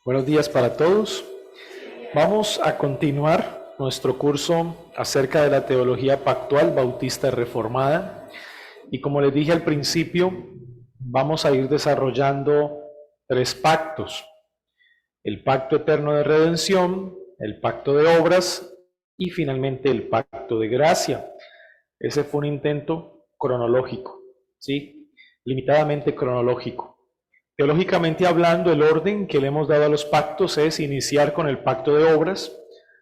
Buenos días para todos. Vamos a continuar nuestro curso acerca de la teología pactual bautista reformada. Y como les dije al principio, vamos a ir desarrollando 3 pactos. El pacto eterno de redención, el pacto de obras y finalmente el pacto de gracia. Ese fue un intento cronológico, ¿sí? Limitadamente cronológico. Teológicamente hablando, el orden que le hemos dado a los pactos es iniciar con el pacto de obras,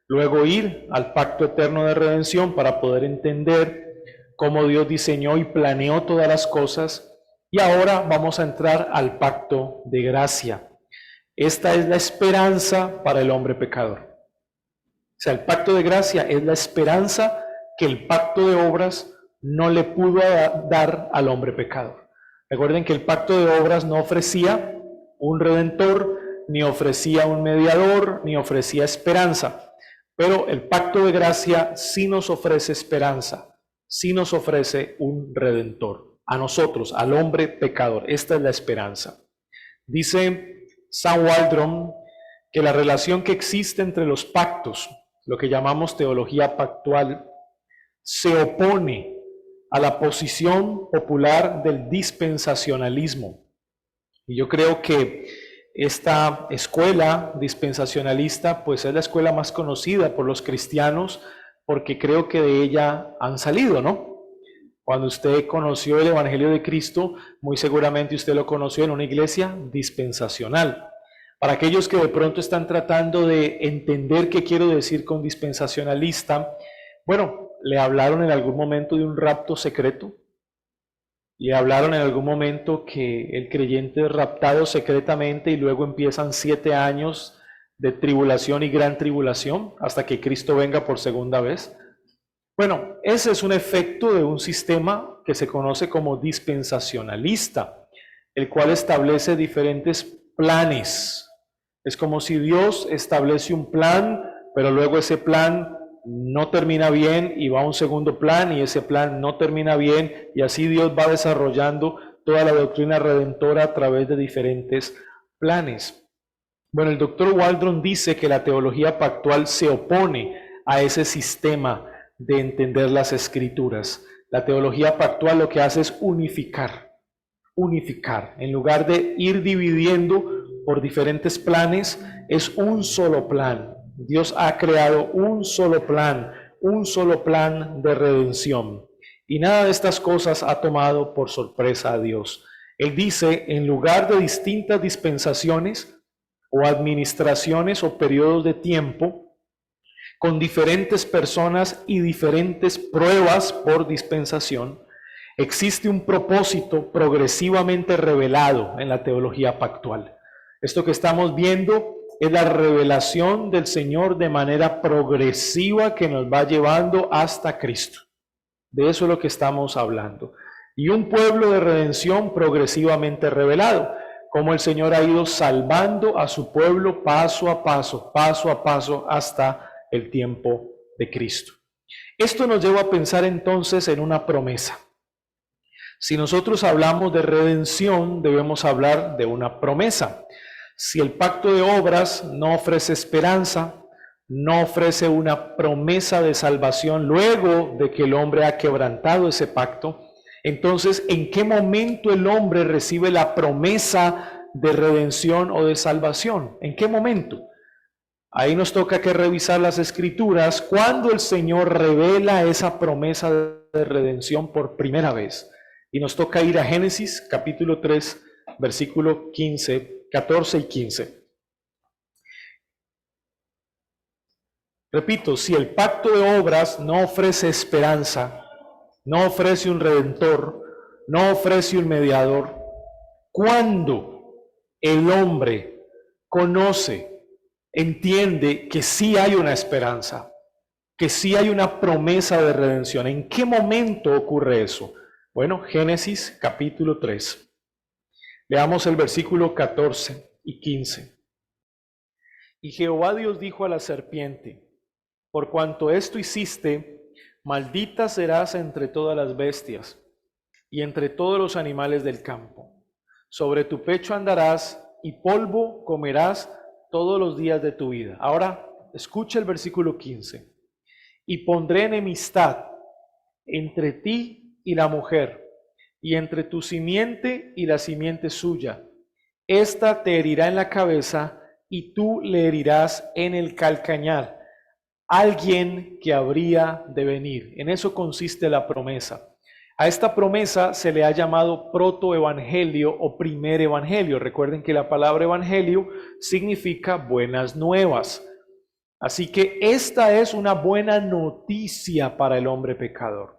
luego ir al pacto eterno de redención para poder entender cómo Dios diseñó y planeó todas las cosas, y ahora vamos a entrar al pacto de gracia. Esta es la esperanza para el hombre pecador. O sea, el pacto de gracia es la esperanza que el pacto de obras no le pudo dar al hombre pecador. Recuerden que el pacto de obras no ofrecía un redentor, ni ofrecía un mediador, ni ofrecía esperanza. Pero el pacto de gracia sí nos ofrece esperanza, sí nos ofrece un redentor. A nosotros, al hombre pecador. Esta es la esperanza. Dice Sam Waldron que la relación que existe entre los pactos, lo que llamamos teología pactual, se opone a la posición popular del dispensacionalismo. Y yo creo que esta escuela dispensacionalista pues es la escuela más conocida por los cristianos, porque creo que de ella han salido, ¿no? Cuando usted conoció el Evangelio de Cristo, muy seguramente usted lo conoció en una iglesia dispensacional. Para aquellos que de pronto están tratando de entender qué quiero decir con dispensacionalista, bueno, le hablaron en algún momento de un rapto secreto, le hablaron en algún momento que el creyente es raptado secretamente y luego empiezan 7 años de tribulación y gran tribulación hasta que Cristo venga por segunda vez. Bueno, ese es un efecto de un sistema que se conoce como dispensacionalista, el cual establece diferentes planes. Es como si Dios establece un plan, pero luego ese plan no termina bien y va a un segundo plan y ese plan no termina bien y así Dios va desarrollando toda la doctrina redentora a través de diferentes planes. Bueno, el doctor Waldron dice que la teología pactual se opone a ese sistema de entender las escrituras. La teología pactual lo que hace es unificar, en lugar de ir dividiendo por diferentes planes, es un solo plan. Dios ha creado un solo plan de redención. Y nada de estas cosas ha tomado por sorpresa a Dios. Él dice, en lugar de distintas dispensaciones o administraciones o periodos de tiempo, con diferentes personas y diferentes pruebas por dispensación, existe un propósito progresivamente revelado en la teología pactual. Esto que estamos viendo es la revelación del Señor de manera progresiva que nos va llevando hasta Cristo. De eso es lo que estamos hablando. Y un pueblo de redención progresivamente revelado, como el Señor ha ido salvando a su pueblo paso a paso, hasta el tiempo de Cristo. Esto nos lleva a pensar entonces en una promesa. Si nosotros hablamos de redención, debemos hablar de una promesa. Si el pacto de obras no ofrece esperanza, no ofrece una promesa de salvación luego de que el hombre ha quebrantado ese pacto, entonces, ¿en qué momento el hombre recibe la promesa de redención o de salvación? ¿En qué momento? Ahí nos toca que revisar las escrituras cuando el Señor revela esa promesa de redención por primera vez. Y nos toca ir a Génesis capítulo 3, versículo 14 y 15. Repito, si el pacto de obras no ofrece esperanza, no ofrece un redentor, no ofrece un mediador, ¿cuándo el hombre conoce, entiende que sí hay una esperanza, que sí hay una promesa de redención? ¿En qué momento ocurre eso? Bueno, Génesis capítulo 3. Leamos el versículo 14 y 15. Y Jehová Dios dijo a la serpiente, por cuanto esto hiciste, maldita serás entre todas las bestias y entre todos los animales del campo. Sobre tu pecho andarás y polvo comerás todos los días de tu vida. Ahora, escucha el versículo 15. Y pondré enemistad entre ti y la mujer, y entre tu simiente y la simiente suya. Esta te herirá en la cabeza, y tú le herirás en el calcañar. Alguien que habría de venir. En eso consiste la promesa. A esta promesa se le ha llamado protoevangelio o primer evangelio. Recuerden que la palabra evangelio significa buenas nuevas. Así que esta es una buena noticia para el hombre pecador.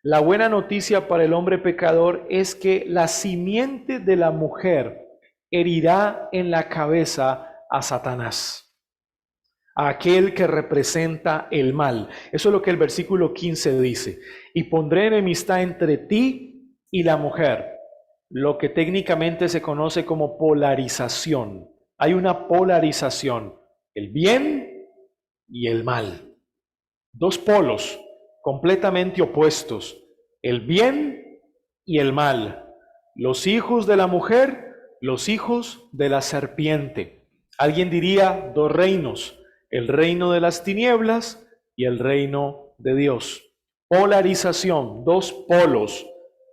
La buena noticia para el hombre pecador es que la simiente de la mujer herirá en la cabeza a Satanás, a aquel que representa el mal. Eso es lo que el versículo 15 dice. Y pondré enemistad entre ti y la mujer, lo que técnicamente se conoce como polarización. Hay una polarización, el bien y el mal. Dos polos completamente opuestos, el bien y el mal. Los hijos de la mujer, los hijos de la serpiente. Alguien diría dos reinos, el reino de las tinieblas y el reino de Dios. Polarización, dos polos,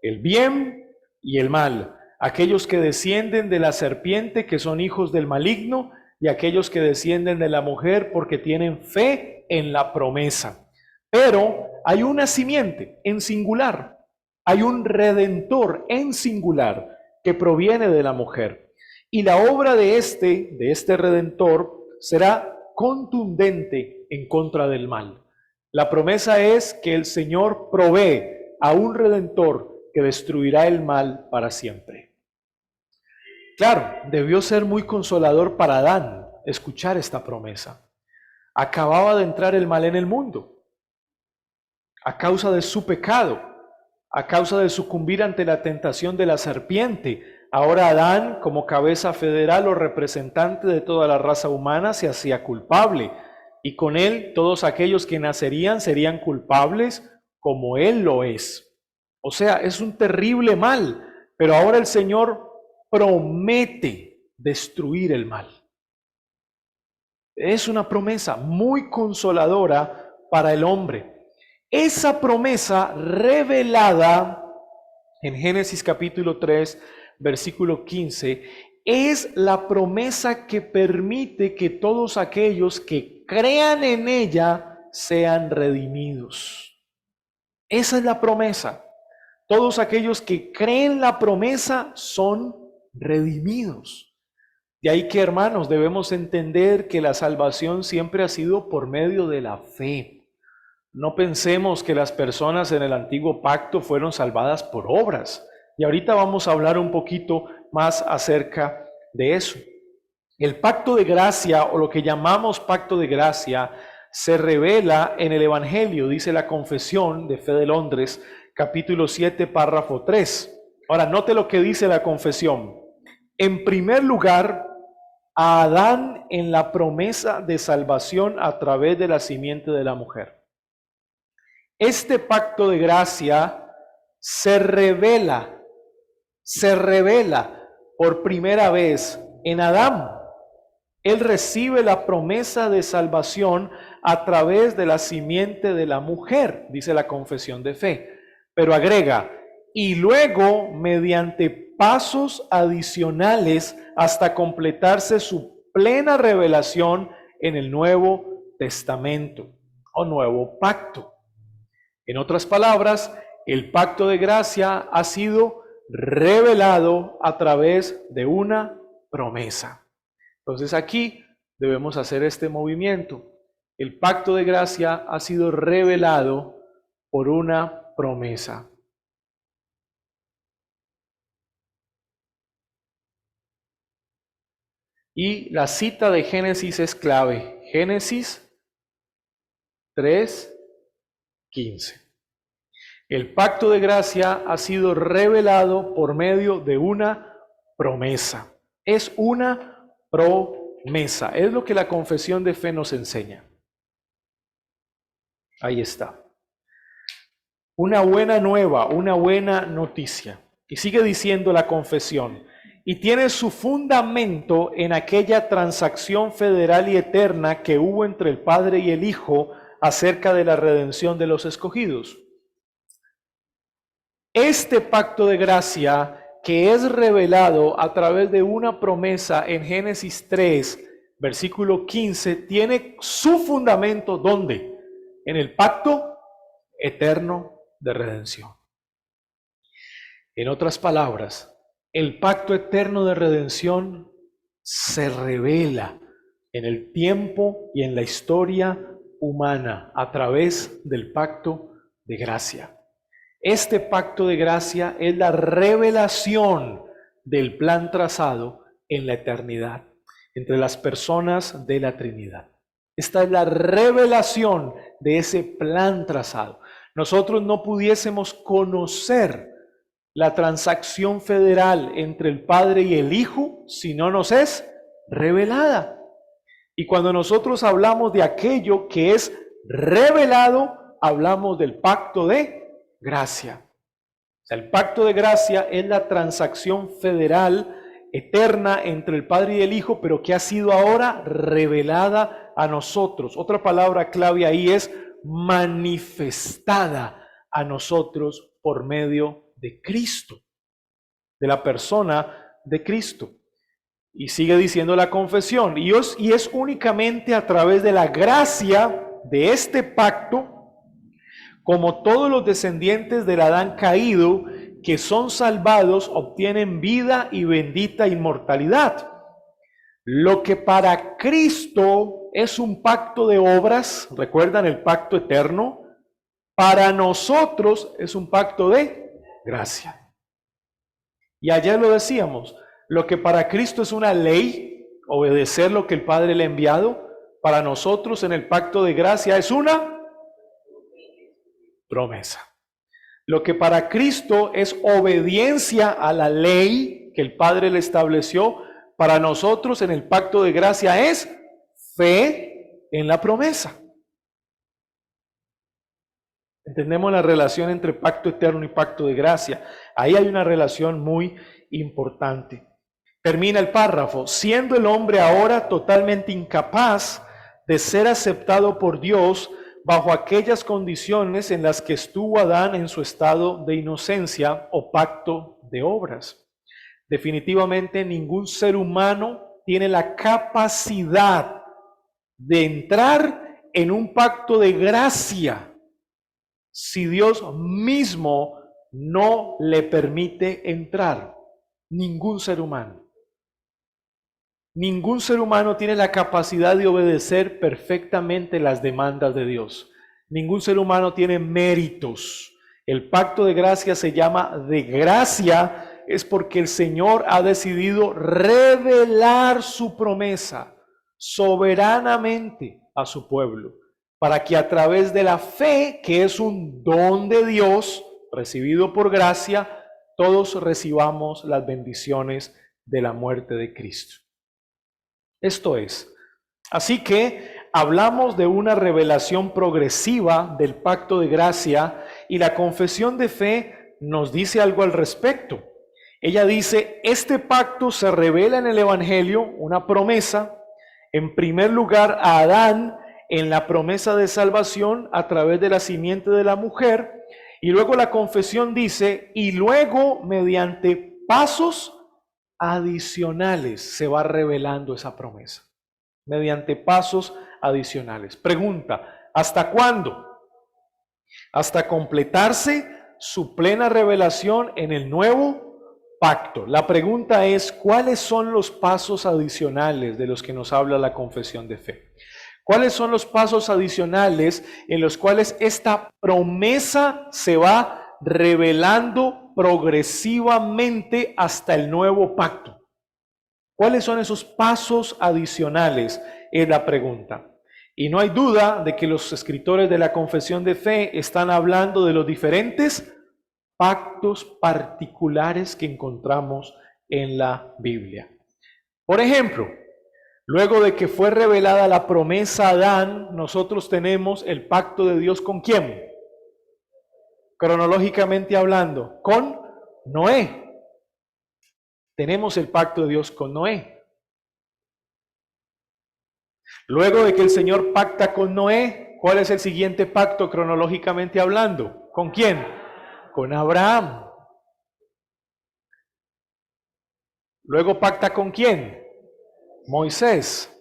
el bien y el mal. Aquellos que descienden de la serpiente, que son hijos del maligno, y aquellos que descienden de la mujer porque tienen fe en la promesa. Pero hay una simiente en singular, hay un redentor en singular que proviene de la mujer. Y la obra de este redentor será contundente en contra del mal. La promesa es que el Señor provee a un redentor que destruirá el mal para siempre. Claro, debió ser muy consolador para Adán escuchar esta promesa. Acababa de entrar el mal en el mundo a causa de su pecado, a causa de sucumbir ante la tentación de la serpiente. Ahora Adán, como cabeza federal o representante de toda la raza humana, se hacía culpable, y con él todos aquellos que nacerían serían culpables como él lo es. O sea, es un terrible mal, pero ahora el Señor promete destruir el mal. Es una promesa muy consoladora para el hombre. Esa promesa revelada en Génesis capítulo 3, versículo 15, es la promesa que permite que todos aquellos que crean en ella sean redimidos. Esa es la promesa. Todos aquellos que creen la promesa son redimidos. De ahí que, hermanos, debemos entender que la salvación siempre ha sido por medio de la fe. No pensemos que las personas en el antiguo pacto fueron salvadas por obras. Y ahorita vamos a hablar un poquito más acerca de eso. El pacto de gracia, o lo que llamamos pacto de gracia, se revela en el Evangelio, dice la Confesión de Fe de Londres, capítulo 7, párrafo 3. Ahora, note lo que dice la confesión. En primer lugar, a Adán en la promesa de salvación a través de la simiente de la mujer. Este pacto de gracia se revela por primera vez en Adán. Él recibe la promesa de salvación a través de la simiente de la mujer, dice la confesión de fe. Pero agrega, y luego mediante pasos adicionales hasta completarse su plena revelación en el Nuevo Testamento o Nuevo Pacto. En otras palabras, el pacto de gracia ha sido revelado a través de una promesa. Entonces aquí debemos hacer este movimiento. El pacto de gracia ha sido revelado por una promesa. Y la cita de Génesis es clave. Génesis 3:15. El pacto de gracia ha sido revelado por medio de una promesa. Es una promesa. Es lo que la confesión de fe nos enseña. Ahí está. Una buena nueva, una buena noticia. Y sigue diciendo la confesión. y tiene su fundamento en aquella transacción federal y eterna que hubo entre el Padre y el Hijo acerca de la redención de los escogidos. Este pacto de gracia que es revelado a través de una promesa en Génesis 3, versículo 15, tiene su fundamento ¿dónde? En el pacto eterno de redención. En otras palabras, el pacto eterno de redención se revela en el tiempo y en la historia humana a través del pacto de gracia. Este pacto de gracia es la revelación del plan trazado en la eternidad entre las personas de la Trinidad. Esta es la revelación de ese plan trazado. Nosotros no pudiésemos conocer la transacción federal entre el Padre y el Hijo si no nos es revelada. Y cuando nosotros hablamos de aquello que es revelado, hablamos del pacto de gracia. O sea, el pacto de gracia es la transacción federal eterna entre el Padre y el Hijo, pero que ha sido ahora revelada a nosotros. Otra palabra clave ahí es manifestada a nosotros por medio de Cristo, de la persona de Cristo. Y sigue diciendo la confesión, y es únicamente a través de la gracia de este pacto, como todos los descendientes del Adán caído que son salvados obtienen vida y bendita inmortalidad. Lo que para Cristo es un pacto de obras, ¿recuerdan el pacto eterno? Para nosotros es un pacto de gracia. Y ayer lo decíamos, lo que para Cristo es una ley, obedecer lo que el Padre le ha enviado, para nosotros en el pacto de gracia es una promesa. Lo que para Cristo es obediencia a la ley que el Padre le estableció, para nosotros en el pacto de gracia es fe en la promesa. Entendemos la relación entre pacto eterno y pacto de gracia. Ahí hay una relación muy importante. Termina el párrafo, siendo el hombre ahora totalmente incapaz de ser aceptado por Dios bajo aquellas condiciones en las que estuvo Adán en su estado de inocencia o pacto de obras. Definitivamente ningún ser humano tiene la capacidad de entrar en un pacto de gracia si Dios mismo no le permite entrar. Ningún ser humano. Ningún ser humano tiene la capacidad de obedecer perfectamente las demandas de Dios. Ningún ser humano tiene méritos. El pacto de gracia se llama de gracia, es porque el Señor ha decidido revelar su promesa soberanamente a su pueblo, para que a través de la fe, que es un don de Dios recibido por gracia, todos recibamos las bendiciones de la muerte de Cristo. Esto es, así que hablamos de una revelación progresiva del pacto de gracia y la confesión de fe nos dice algo al respecto. Ella dice, este pacto se revela en el Evangelio, una promesa, en primer lugar a Adán en la promesa de salvación a través de la simiente de la mujer, y luego la confesión dice, y luego mediante pasos adicionales se va revelando esa promesa, mediante pasos adicionales. Pregunta, ¿hasta cuándo? Hasta completarse su plena revelación en el nuevo pacto. La pregunta es, ¿cuáles son los pasos adicionales de los que nos habla la confesión de fe? ¿Cuáles son los pasos adicionales en los cuales esta promesa se va revelando progresivamente hasta el nuevo pacto? ¿Cuáles son esos pasos adicionales? Es la pregunta. Y no hay duda de que los escritores de la confesión de fe están hablando de los diferentes pactos particulares que encontramos en la Biblia. Por ejemplo, luego de que fue revelada la promesa a Adán, nosotros tenemos el pacto de Dios ¿con quién? Cronológicamente hablando, con Noé. tenemos el pacto de Dios con Noé. Luego de que el Señor pacta con Noé, ¿cuál es el siguiente pacto cronológicamente hablando? ¿Con quién? Con Abraham. Luego pacta con quién? Moisés.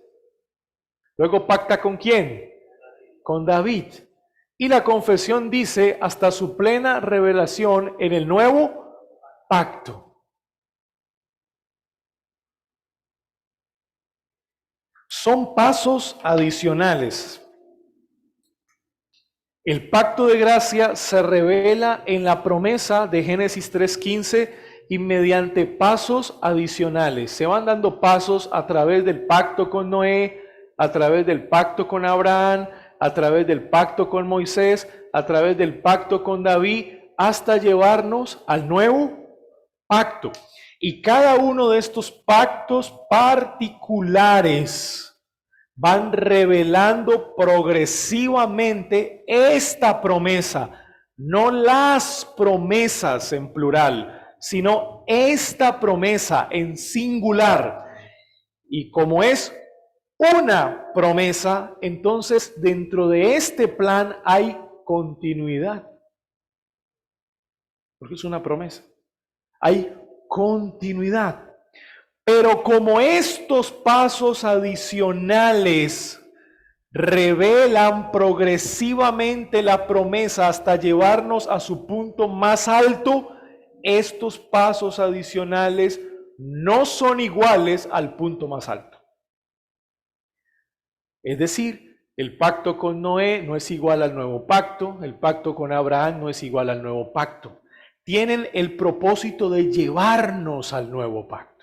Luego pacta con quién? Con David. Y la confesión dice hasta su plena revelación en el nuevo pacto. Son pasos adicionales. El pacto de gracia se revela en la promesa de Génesis 3:15 y mediante pasos adicionales. Se van dando pasos a través del pacto con Noé, a través del pacto con Abraham, a través del pacto con Moisés, a través del pacto con David, hasta llevarnos al nuevo pacto. Y cada uno de estos pactos particulares van revelando progresivamente esta promesa, no las promesas en plural, sino esta promesa en singular. Y como es una promesa, entonces dentro de este plan hay continuidad. Porque es una promesa. Hay continuidad. Pero como estos pasos adicionales revelan progresivamente la promesa hasta llevarnos a su punto más alto, estos pasos adicionales no son iguales al punto más alto. Es decir, el pacto con Noé no es igual al nuevo pacto, el pacto con Abraham no es igual al nuevo pacto. Tienen el propósito de llevarnos al nuevo pacto.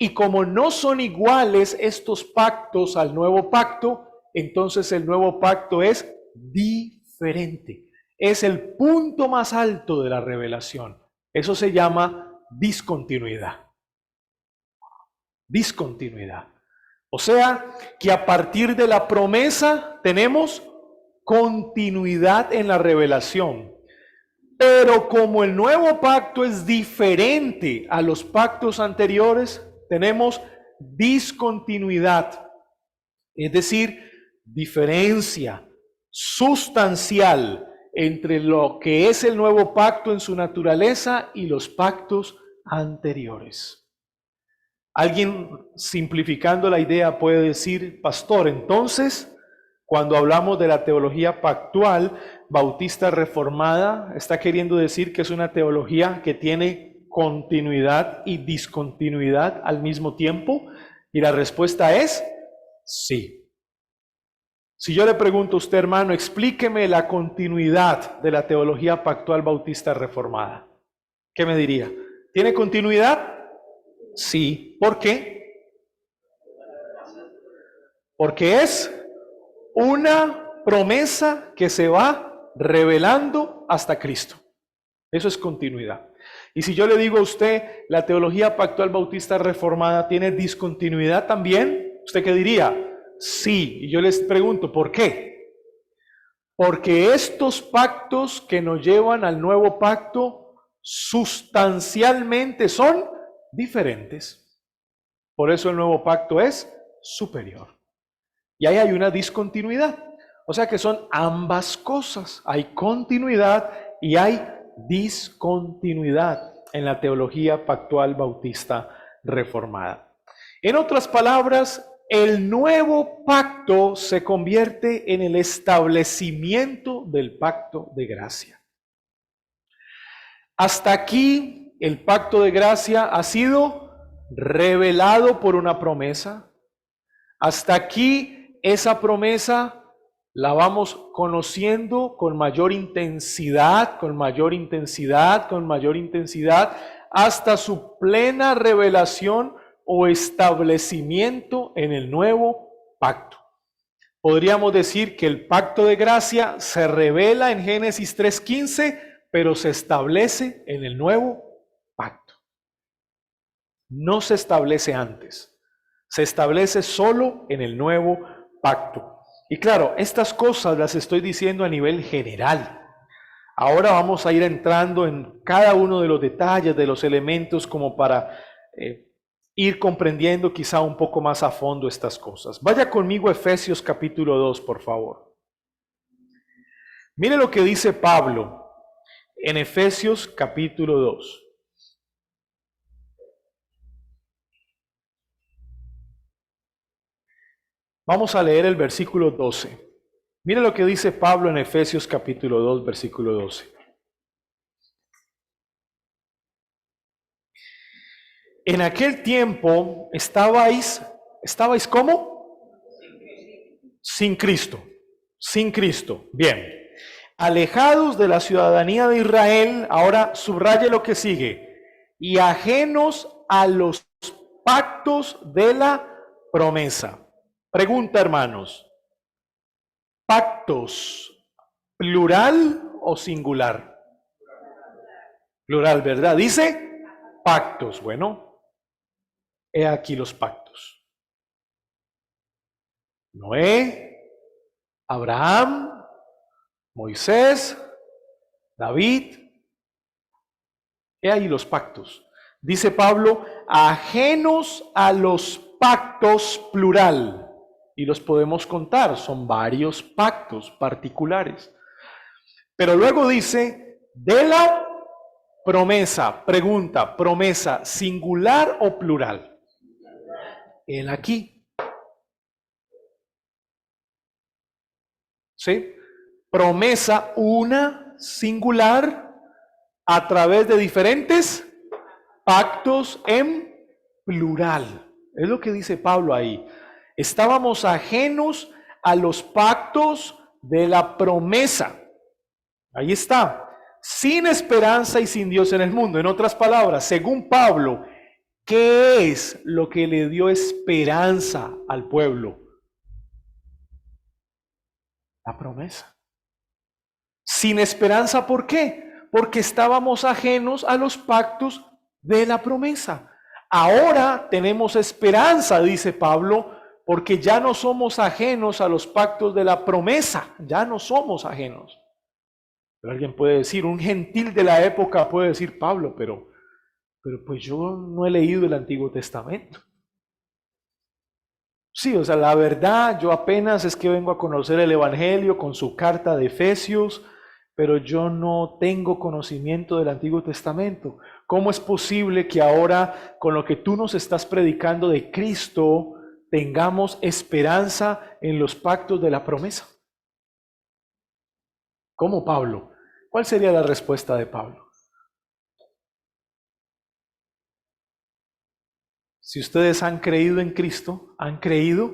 Y como no son iguales estos pactos al nuevo pacto, entonces el nuevo pacto es diferente. Es el punto más alto de la revelación. Eso se llama discontinuidad. Discontinuidad. O sea, que a partir de la promesa tenemos continuidad en la revelación. Pero como el nuevo pacto es diferente a los pactos anteriores, tenemos discontinuidad, es decir, diferencia sustancial entre lo que es el nuevo pacto en su naturaleza y los pactos anteriores. Alguien, simplificando la idea, puede decir, pastor, entonces, cuando hablamos de la teología pactual, bautista reformada, está queriendo decir que es una teología que tiene continuidad y discontinuidad al mismo tiempo? Y la respuesta es sí. Si yo le pregunto a usted, hermano, explíqueme la continuidad de la teología pactual bautista reformada, ¿qué me diría? ¿Tiene continuidad? Sí. ¿Por qué? Porque es una promesa que se va revelando hasta Cristo. Eso es continuidad. Y si yo le digo a usted, la teología pactual bautista reformada tiene discontinuidad también, ¿usted qué diría? Sí. Y yo les pregunto, ¿por qué? Porque estos pactos que nos llevan al nuevo pacto sustancialmente son diferentes. Por eso el nuevo pacto es superior. Y ahí hay una discontinuidad. O sea que son ambas cosas. Hay continuidad y hay discontinuidad en la teología pactual bautista reformada. En otras palabras, el nuevo pacto se convierte en el establecimiento del pacto de gracia. Hasta aquí el pacto de gracia ha sido revelado por una promesa. Hasta aquí esa promesa la vamos conociendo con mayor intensidad, hasta su plena revelación o establecimiento en el nuevo pacto. Podríamos decir que el pacto de gracia se revela en Génesis 3:15, pero se establece en el nuevo pacto. No se establece antes, se establece solo en el nuevo pacto. Y claro, estas cosas las estoy diciendo a nivel general. Ahora vamos a ir entrando en cada uno de los detalles, de los elementos, como para ir comprendiendo quizá un poco más a fondo estas cosas. Vaya conmigo a Efesios capítulo 2, por favor. Mire lo que dice Pablo en Efesios capítulo 2. Vamos a leer el versículo 12. Mire lo que dice Pablo en Efesios capítulo 2, versículo 12. En aquel tiempo estabais ¿cómo? Sin Cristo. Sin Cristo. Bien. Alejados de la ciudadanía de Israel, ahora subraye lo que sigue. Y ajenos a los pactos de la promesa. Pregunta, hermanos. ¿Pactos plural o singular? Plural, ¿verdad? Dice pactos. Bueno, he aquí los pactos. Noé, Abraham, Moisés, David. He ahí los pactos. Dice Pablo, ajenos a los pactos plural. Y los podemos contar, son varios pactos particulares. Pero luego dice, de la promesa. Pregunta, promesa, ¿singular o plural? El aquí. ¿Sí? Promesa, una, singular, a través de diferentes pactos en plural. Es lo que dice Pablo ahí. Estábamos ajenos a los pactos de la promesa. Ahí está. Sin esperanza y sin Dios en el mundo. En otras palabras, según Pablo, ¿qué es lo que le dio esperanza al pueblo? La promesa. Sin esperanza, ¿por qué? Porque estábamos ajenos a los pactos de la promesa. Ahora tenemos esperanza, dice Pablo, porque ya no somos ajenos a los pactos de la promesa. Ya no somos ajenos. Pero alguien puede decir, un gentil de la época puede decir, Pablo, pero pues yo no he leído el Antiguo Testamento. Sí, o sea, la verdad, yo apenas es que vengo a conocer el Evangelio con su carta de Efesios, pero yo no tengo conocimiento del Antiguo Testamento. ¿Cómo es posible que ahora, con lo que tú nos estás predicando de Cristo, tengamos esperanza en los pactos de la promesa? ¿Cómo, Pablo? ¿Cuál sería la respuesta de Pablo? Si ustedes han creído en Cristo, han creído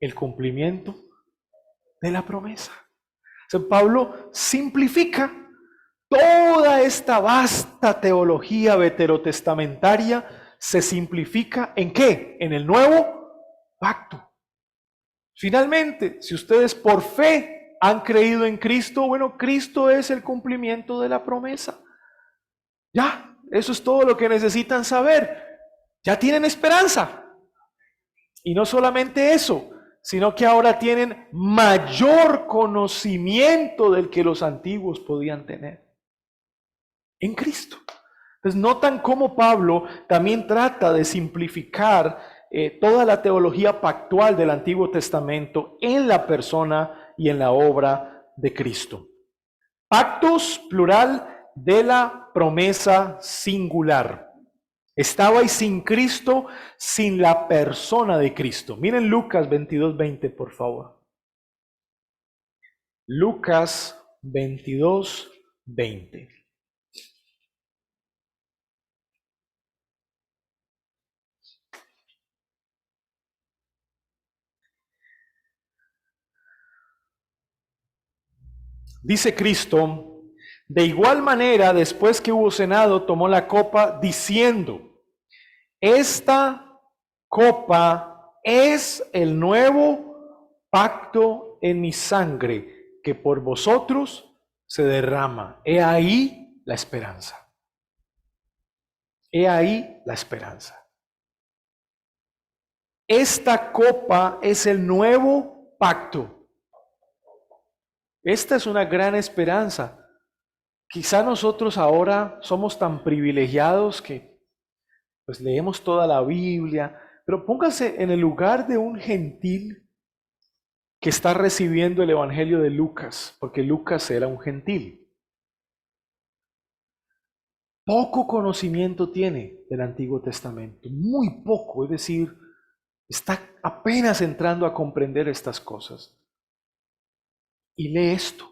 el cumplimiento de la promesa. O sea, Pablo simplifica toda esta vasta teología veterotestamentaria, se simplifica ¿en qué? En el nuevo pacto. Finalmente, si ustedes por fe han creído en Cristo, bueno, Cristo es el cumplimiento de la promesa. Ya, eso es todo lo que necesitan saber. Ya tienen esperanza. Y no solamente eso, sino que ahora tienen mayor conocimiento del que los antiguos podían tener. En Cristo. Entonces notan cómo Pablo también trata de simplificar toda la teología pactual del Antiguo Testamento en la persona y en la obra de Cristo. Pactos, plural, de la promesa singular. Estabais sin Cristo, sin la persona de Cristo. Miren Lucas 22:20, por favor. Lucas 22:20. Dice Cristo, de igual manera, después que hubo cenado, tomó la copa diciendo, esta copa es el nuevo pacto en mi sangre, que por vosotros se derrama. He ahí la esperanza. He ahí la esperanza. Esta copa es el nuevo pacto. Esta es una gran esperanza. Quizá nosotros ahora somos tan privilegiados que pues leemos toda la Biblia, pero póngase en el lugar de un gentil que está recibiendo el Evangelio de Lucas, porque Lucas era un gentil. Poco conocimiento tiene del Antiguo Testamento, muy poco, es decir, está apenas entrando a comprender estas cosas. Y lee esto.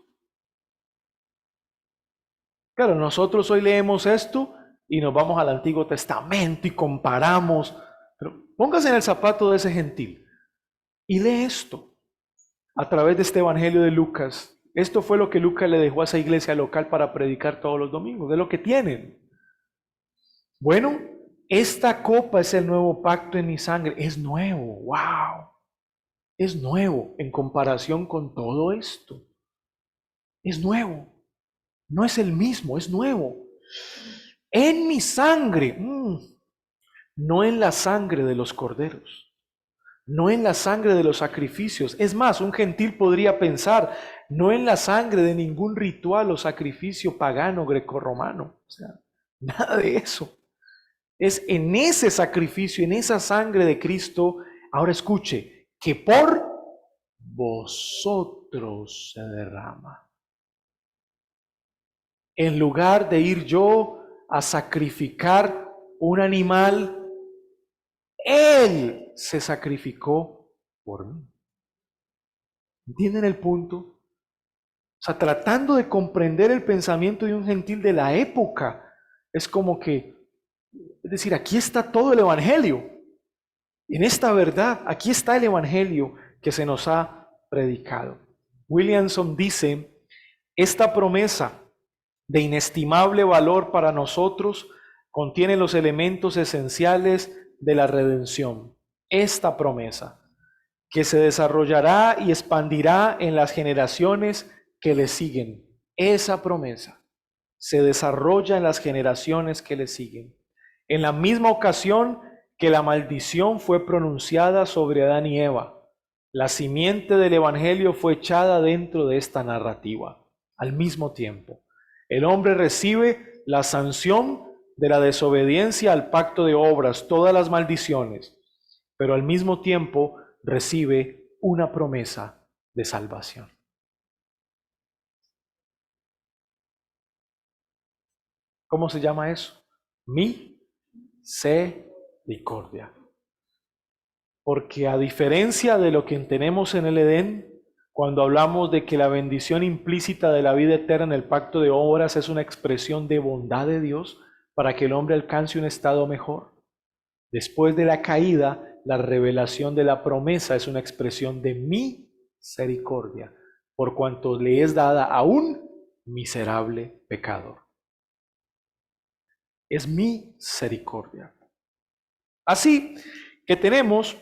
Claro, nosotros hoy leemos esto y nos vamos al Antiguo Testamento y comparamos, pero póngase en el zapato de ese gentil y lee esto a través de este Evangelio de Lucas. Esto fue lo que Lucas le dejó a esa iglesia local para predicar todos los domingos, de lo que tienen. Bueno, esta copa es el nuevo pacto en mi sangre. Es nuevo, wow. Es nuevo en comparación con todo esto. Es nuevo. No es el mismo, es nuevo. En mi sangre, no en la sangre de los corderos, no en la sangre de los sacrificios. Es más, un gentil podría pensar, no en la sangre de ningún ritual o sacrificio pagano grecorromano. O sea, nada de eso. Es en ese sacrificio, en esa sangre de Cristo, ahora escuche, que por vosotros se derrama. En lugar de ir yo a sacrificar un animal, Él se sacrificó por mí. ¿Entienden el punto? O sea, tratando de comprender el pensamiento de un gentil de la época, es como que, es decir, aquí está todo el Evangelio. En esta verdad, aquí está el Evangelio que se nos ha predicado. Williamson dice, esta promesa de inestimable valor para nosotros contiene los elementos esenciales de la redención. Esta promesa, que se desarrollará y expandirá en las generaciones que le siguen. Esa promesa se desarrolla en las generaciones que le siguen. En la misma ocasión que la maldición fue pronunciada sobre Adán y Eva, la simiente del Evangelio fue echada dentro de esta narrativa. Al mismo tiempo, el hombre recibe la sanción de la desobediencia al pacto de obras, todas las maldiciones, pero al mismo tiempo recibe una promesa de salvación. ¿Cómo se llama eso? Misericordia. Porque a diferencia de lo que tenemos en el Edén, cuando hablamos de que la bendición implícita de la vida eterna en el pacto de obras es una expresión de bondad de Dios para que el hombre alcance un estado mejor, después de la caída, la revelación de la promesa es una expresión de misericordia, por cuanto le es dada a un miserable pecador. Es misericordia. Así que tenemos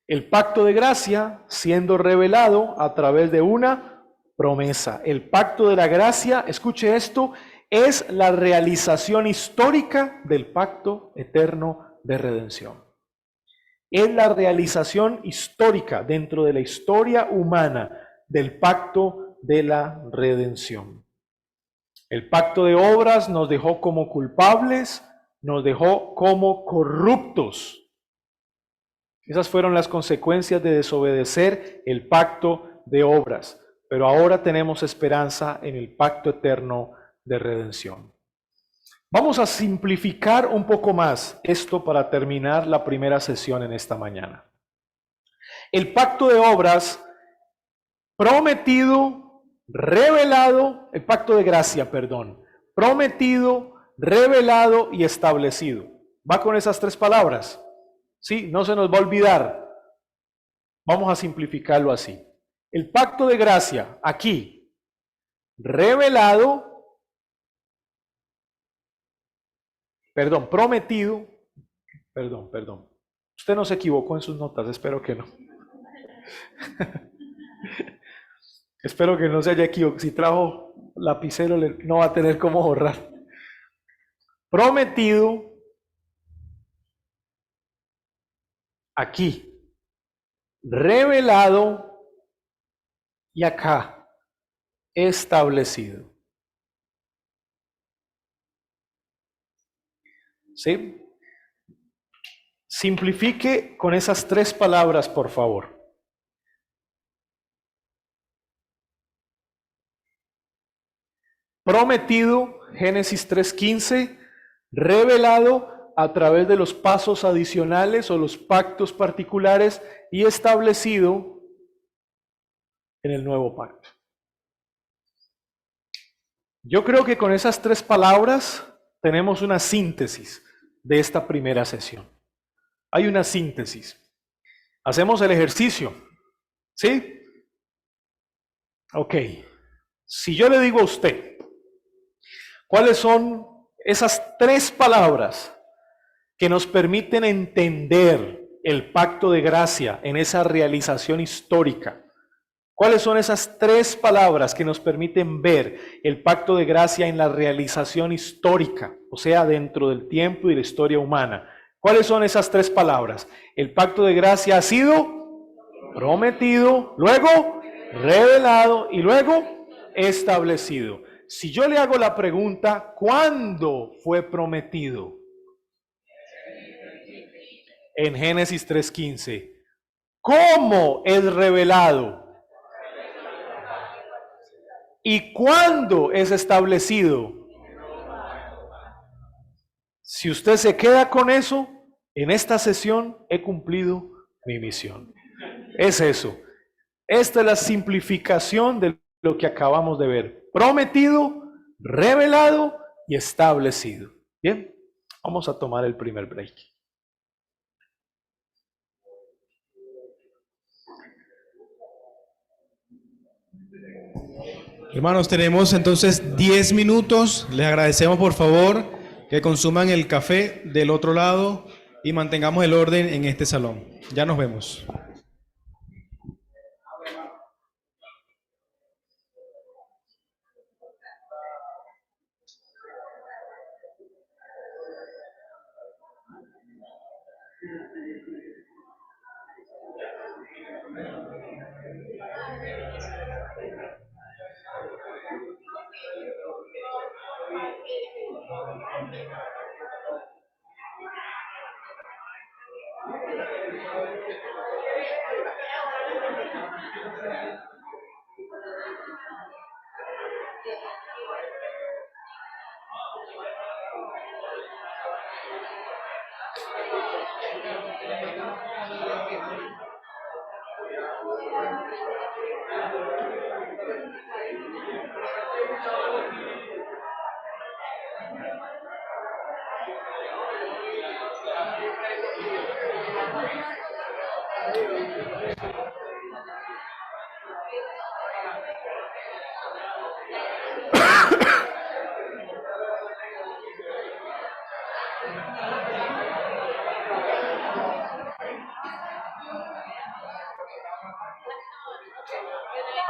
el pacto de gracia siendo revelado a través de una promesa. El pacto de la gracia, escuche esto, es la realización histórica del pacto eterno de redención. Es la realización histórica dentro de la historia humana del pacto de la redención. El pacto de obras nos dejó como culpables, nos dejó como corruptos. Esas fueron las consecuencias de desobedecer el pacto de obras. Pero ahora tenemos esperanza en el pacto eterno de redención. Vamos a simplificar un poco más esto para terminar la primera sesión en esta mañana. El pacto de obras prometido, revelado, el pacto de gracia, perdón, prometido, revelado y establecido. ¿Va con esas tres palabras? Sí, no se nos va a olvidar. Vamos a simplificarlo así. El pacto de gracia, aquí, revelado, prometido, perdón. Usted no se equivocó en sus notas, espero que no. Espero que no se haya equivocado. Si trajo lapicero, no va a tener cómo borrar. Prometido, aquí, revelado y acá, establecido. ¿Sí? Simplifique con esas tres palabras, por favor. Prometido, Génesis 3:15, revelado a través de los pasos adicionales o los pactos particulares y establecido en el nuevo pacto. Yo creo que con esas tres palabras tenemos una síntesis de esta primera sesión. Hay una síntesis. Hacemos el ejercicio, ¿sí? Ok. Si yo le digo a usted, ¿cuáles son esas tres palabras que nos permiten entender el pacto de gracia en esa realización histórica? ¿Cuáles son esas tres palabras que nos permiten ver el pacto de gracia en la realización histórica, o sea, dentro del tiempo y la historia humana? ¿Cuáles son esas tres palabras? El pacto de gracia ha sido prometido, luego revelado y luego establecido. Si yo le hago la pregunta, ¿cuándo fue prometido? En Génesis 3:15. ¿Cómo es revelado? ¿Y cuándo es establecido? Si usted se queda con eso, en esta sesión he cumplido mi misión. Es eso. Esta es la simplificación de lo que acabamos de ver. Prometido, revelado y establecido. Bien, vamos a tomar el primer break. Hermanos, tenemos entonces 10 minutos. Les agradecemos por favor que consuman el café del otro lado y mantengamos el orden en este salón. Ya nos vemos.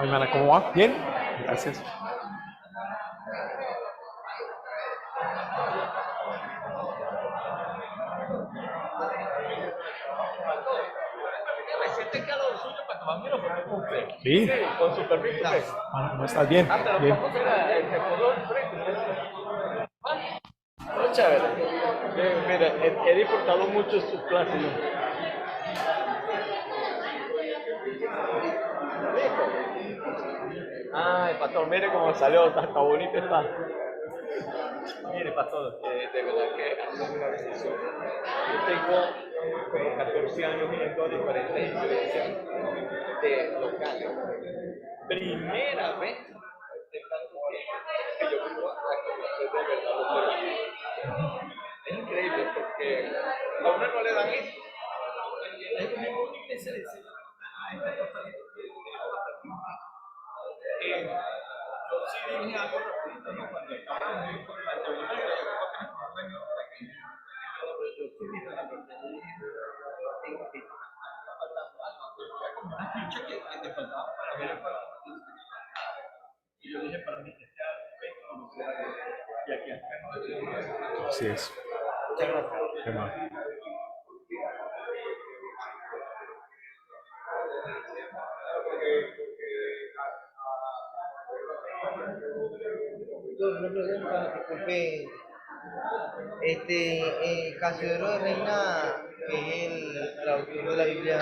Hermana, ¿cómo va? Bien, gracias. Sí. Con su permiso. ¿Cómo estás? Bien. Bien. Chévere. Mira, he disfrutado mucho sus clases. Ay, pastor, mire cómo salió, está bonito está. Mire, pastor, de verdad que ha sido una bendición. Yo tengo como 14 años yendo a diferentes iglesias de locales. Primera vez de tanto tiempo que yo vengo a conocer de verdad los servicios. Es increíble porque a uno no le dan eso. Es como una iglesia de yo sí dije algo rapidito, ¿no? Cuando estaba en la tribuna, yo sí dije la verdad, yo dije, tengo que está faltando algo, era como una ficha que te faltaba para ver el programa. Y yo dije, para mí, que sea perfecto, y aquí hasta Así es. muchas gracias. Qué mal. Una pregunta, disculpe, Casiodoro de Reina que es el autor de la Biblia,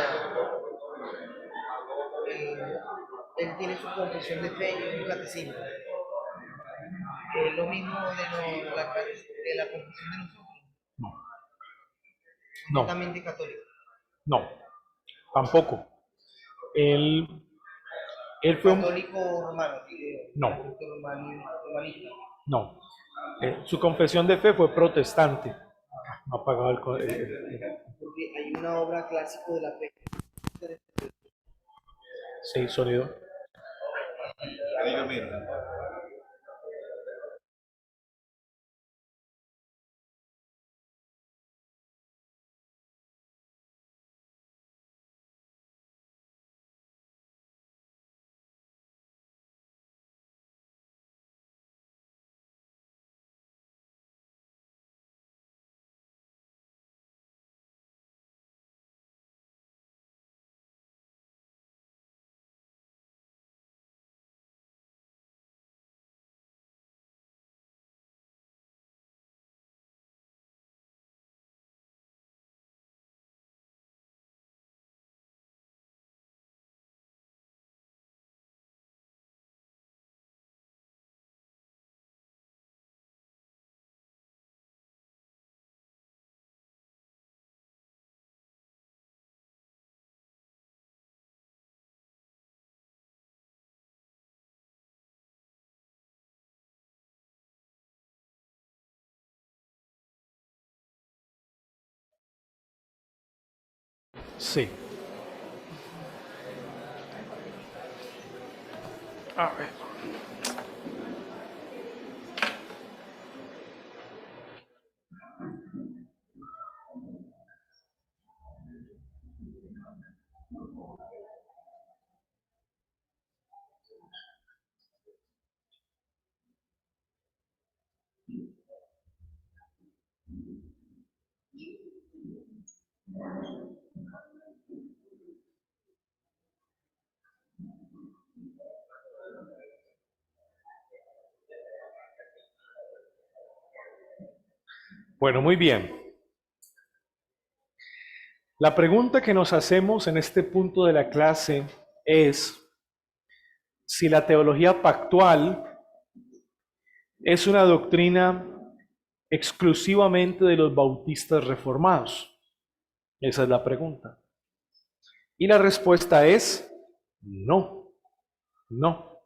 él, él tiene su confesión de fe y un catecismo. Es lo mismo de la confesión de nosotros, No, no, netamente católico. no, tampoco. Él, él fue un... Católico romano, No, romanista. no. Su confesión de fe fue protestante. No ha apagado Porque hay una obra clásica de la fe. sí, sonido. Sí. A ver. Bueno, muy bien. La pregunta que nos hacemos en este punto de la clase es si la teología pactual es una doctrina exclusivamente de los bautistas reformados. Esa es la pregunta. Y la respuesta es no, no.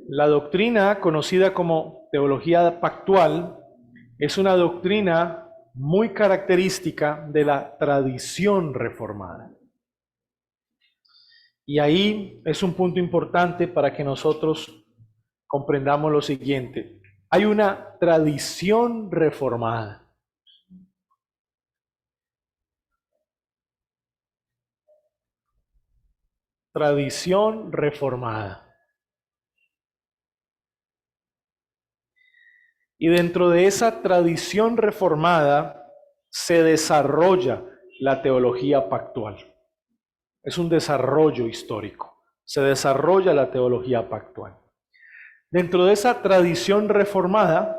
La doctrina conocida como teología pactual es una doctrina muy característica de la tradición reformada. Y ahí es un punto importante para que nosotros comprendamos lo siguiente. Hay una tradición reformada. Tradición reformada. Y dentro de esa tradición reformada se desarrolla la teología pactual. Es un desarrollo histórico. Se desarrolla la teología pactual. Dentro de esa tradición reformada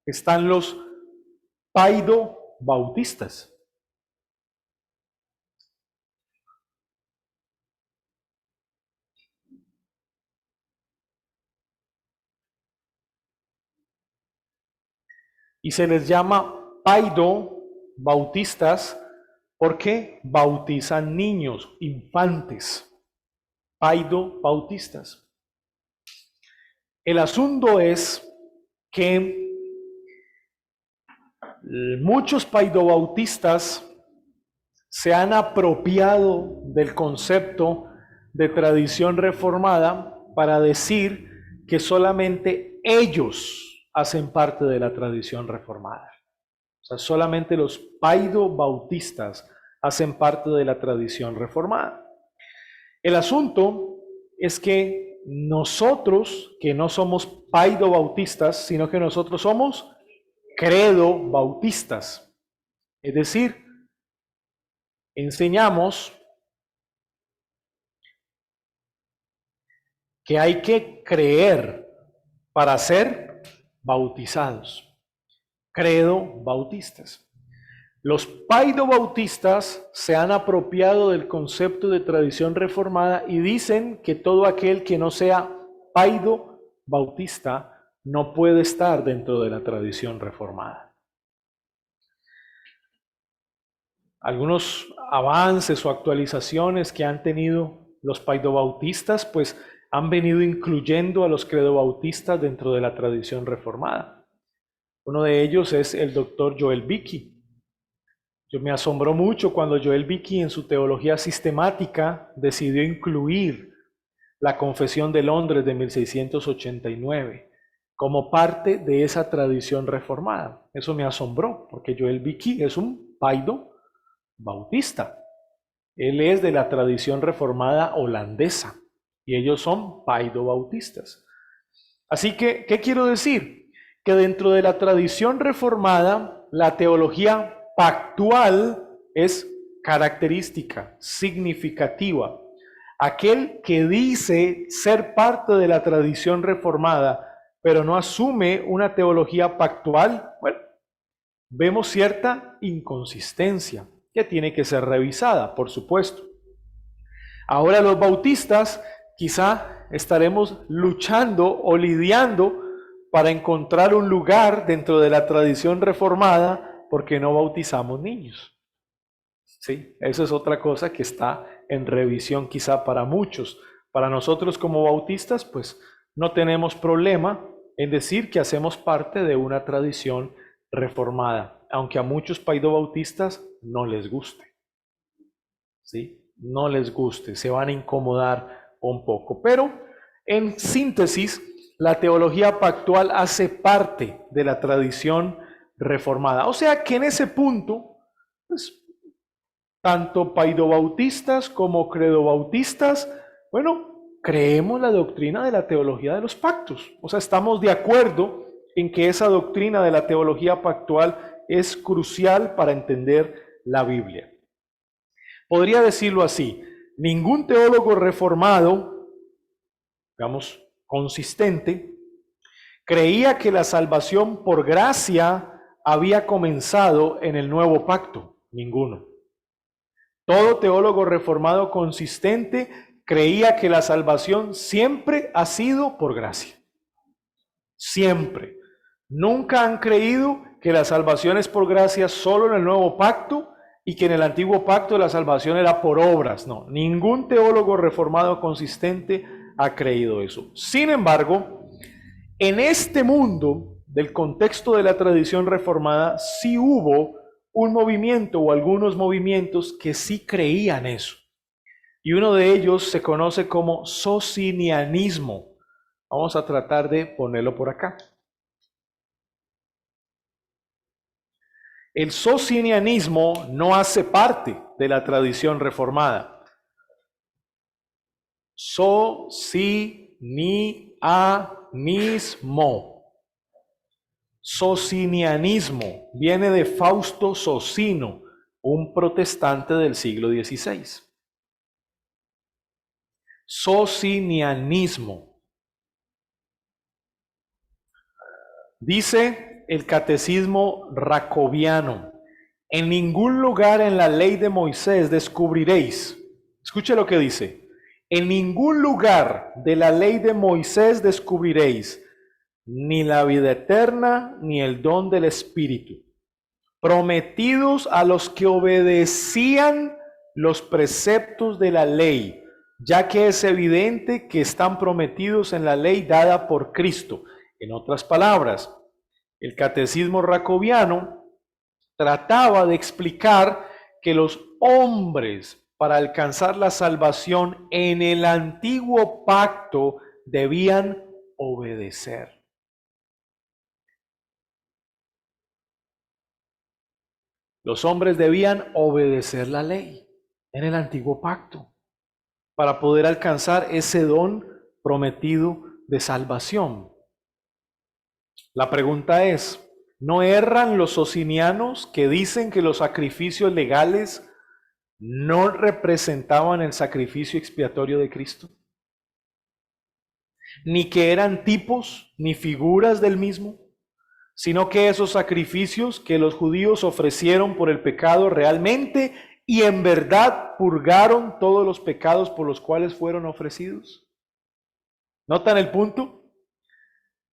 están los paido-bautistas. Y se les llama paido-bautistas porque bautizan niños, infantes. Paido-bautistas. El asunto es que muchos paidobautistas se han apropiado del concepto de tradición reformada para decir que solamente ellos hacen parte de la tradición reformada. O sea, solamente los paidobautistas hacen parte de la tradición reformada. El asunto es que nosotros, que no somos paidobautistas, sino que nosotros somos credo-bautistas. Es decir, enseñamos que hay que creer para ser bautizados. Credo-bautistas. Los paidobautistas se han apropiado del concepto de tradición reformada y dicen que todo aquel que no sea paidobautista no puede estar dentro de la tradición reformada. Algunos avances o actualizaciones que han tenido los paidobautistas, pues han venido incluyendo a los credobautistas dentro de la tradición reformada. Uno de ellos es el doctor Joel Beeke. Yo me asombró mucho cuando Joel Beeke en su teología sistemática decidió incluir la Confesión de Londres de 1689 como parte de esa tradición reformada. Eso me asombró, porque Joel Beeke es un paido bautista. Él es de la tradición reformada holandesa y ellos son paido bautistas. Así que, ¿qué quiero decir? Que dentro de la tradición reformada, la teología pactual es característica, significativa. Aquel que dice ser parte de la tradición reformada, pero no asume una teología pactual, bueno, vemos cierta inconsistencia que tiene que ser revisada, por supuesto. Ahora los bautistas quizá estaremos luchando o lidiando para encontrar un lugar dentro de la tradición reformada porque no bautizamos niños. ¿Sí? Eso es otra cosa que está en revisión quizá para muchos. Para nosotros como bautistas, pues no tenemos problema en decir que hacemos parte de una tradición reformada, aunque a muchos paidobautistas no les guste. ¿Sí? No les guste, se van a incomodar un poco. Pero en síntesis, la teología pactual hace parte de la tradición reformada. O sea que en ese punto, pues, tanto paidobautistas como credobautistas, bueno, creemos la doctrina de la teología de los pactos. O sea, estamos de acuerdo en que esa doctrina de la teología pactual es crucial para entender la Biblia. Podría decirlo así, ningún teólogo reformado, digamos, consistente, creía que la salvación por gracia había comenzado en el nuevo pacto. Ninguno. Todo teólogo reformado consistente creía que la salvación siempre ha sido por gracia. Siempre. Nunca han creído que la salvación es por gracia solo en el nuevo pacto y que en el antiguo pacto la salvación era por obras. No, ningún teólogo reformado consistente ha creído eso. Sin embargo, en este mundo del contexto de la tradición reformada, sí hubo un movimiento o algunos movimientos que sí creían eso. Y uno de ellos se conoce como socinianismo. Vamos a tratar de ponerlo por acá. El socinianismo no hace parte de la tradición reformada. Socinianismo. Socinianismo viene de Fausto Socino, un protestante del siglo XVI. Socinianismo. Dice el catecismo racoviano, en ningún lugar en la ley de Moisés descubriréis, escuche lo que dice, en ningún lugar de la ley de Moisés descubriréis ni la vida eterna ni el don del Espíritu, prometidos a los que obedecían los preceptos de la ley, ya que es evidente que están prometidos en la ley dada por Cristo. En otras palabras, el catecismo racoviano trataba de explicar que los hombres, para alcanzar la salvación en el antiguo pacto, debían obedecer. Los hombres debían obedecer la ley en el antiguo pacto para poder alcanzar ese don prometido de salvación. La pregunta es, ¿no erran los socinianos que dicen que los sacrificios legales no representaban el sacrificio expiatorio de Cristo? Ni que eran tipos ni figuras del mismo, sino que esos sacrificios que los judíos ofrecieron por el pecado realmente y en verdad purgaron todos los pecados por los cuales fueron ofrecidos. ¿Notan el punto?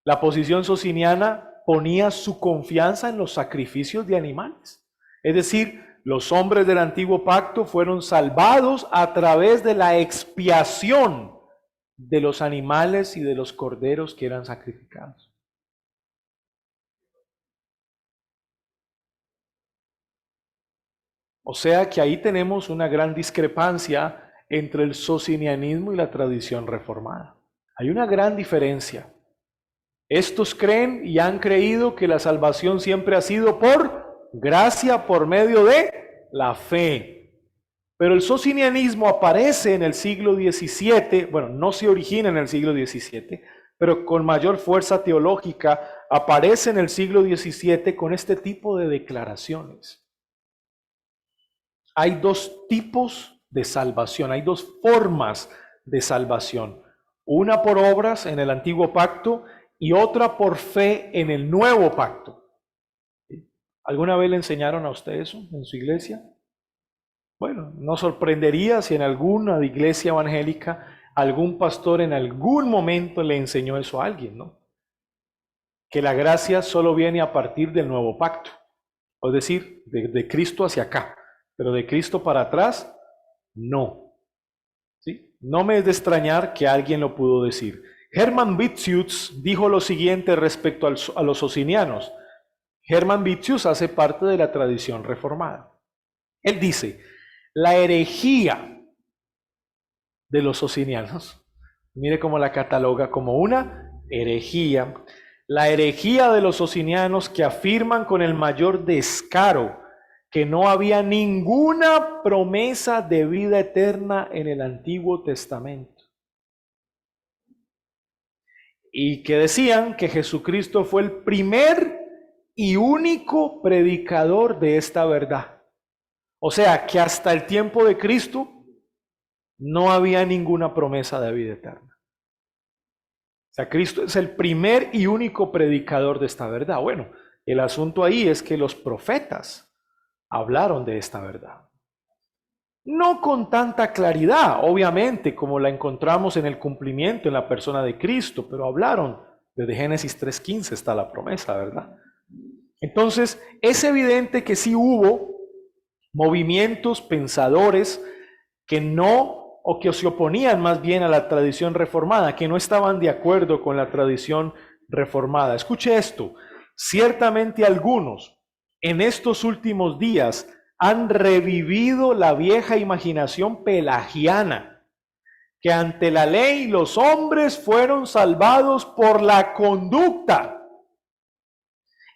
La posición sociniana ponía su confianza en los sacrificios de animales. Es decir, los hombres del antiguo pacto fueron salvados a través de la expiación de los animales y de los corderos que eran sacrificados. O sea que ahí tenemos una gran discrepancia entre el socinianismo y la tradición reformada. Hay una gran diferencia. Estos creen y han creído que la salvación siempre ha sido por gracia, por medio de la fe. Pero el socinianismo aparece en el siglo XVII, bueno, no se origina en el siglo XVII, pero con mayor fuerza teológica aparece en el siglo XVII con este tipo de declaraciones. Hay dos tipos de salvación, hay dos formas de salvación. Una por obras en el antiguo pacto y otra por fe en el nuevo pacto. ¿Alguna vez le enseñaron a usted eso en su iglesia? Bueno, no sorprendería si en alguna iglesia evangélica algún pastor en algún momento le enseñó eso a alguien, ¿no? Que la gracia solo viene a partir del nuevo pacto, es decir, de Cristo hacia acá, pero de Cristo para atrás, no. ¿Sí? No me es de extrañar que alguien lo pudo decir. Hermann Witsius dijo lo siguiente respecto a los socinianos. Hermann Witsius hace parte de la tradición reformada. Él dice, la herejía de los socinianos, mire cómo la cataloga como una herejía, la herejía de los socinianos que afirman con el mayor descaro que no había ninguna promesa de vida eterna en el Antiguo Testamento. Y que decían que Jesucristo fue el primer y único predicador de esta verdad. O sea, que hasta el tiempo de Cristo no había ninguna promesa de vida eterna. O sea, Cristo es el primer y único predicador de esta verdad. Bueno, el asunto ahí es que los profetas hablaron de esta verdad. No con tanta claridad, obviamente, como la encontramos en el cumplimiento en la persona de Cristo, pero hablaron. Desde Génesis 3:15 está la promesa, ¿verdad? Entonces, es evidente que sí hubo movimientos pensadores que no, o que se oponían más bien a la tradición reformada, que no estaban de acuerdo con la tradición reformada. Escuche esto, ciertamente algunos en estos últimos días han revivido la vieja imaginación pelagiana, que ante la ley los hombres fueron salvados por la conducta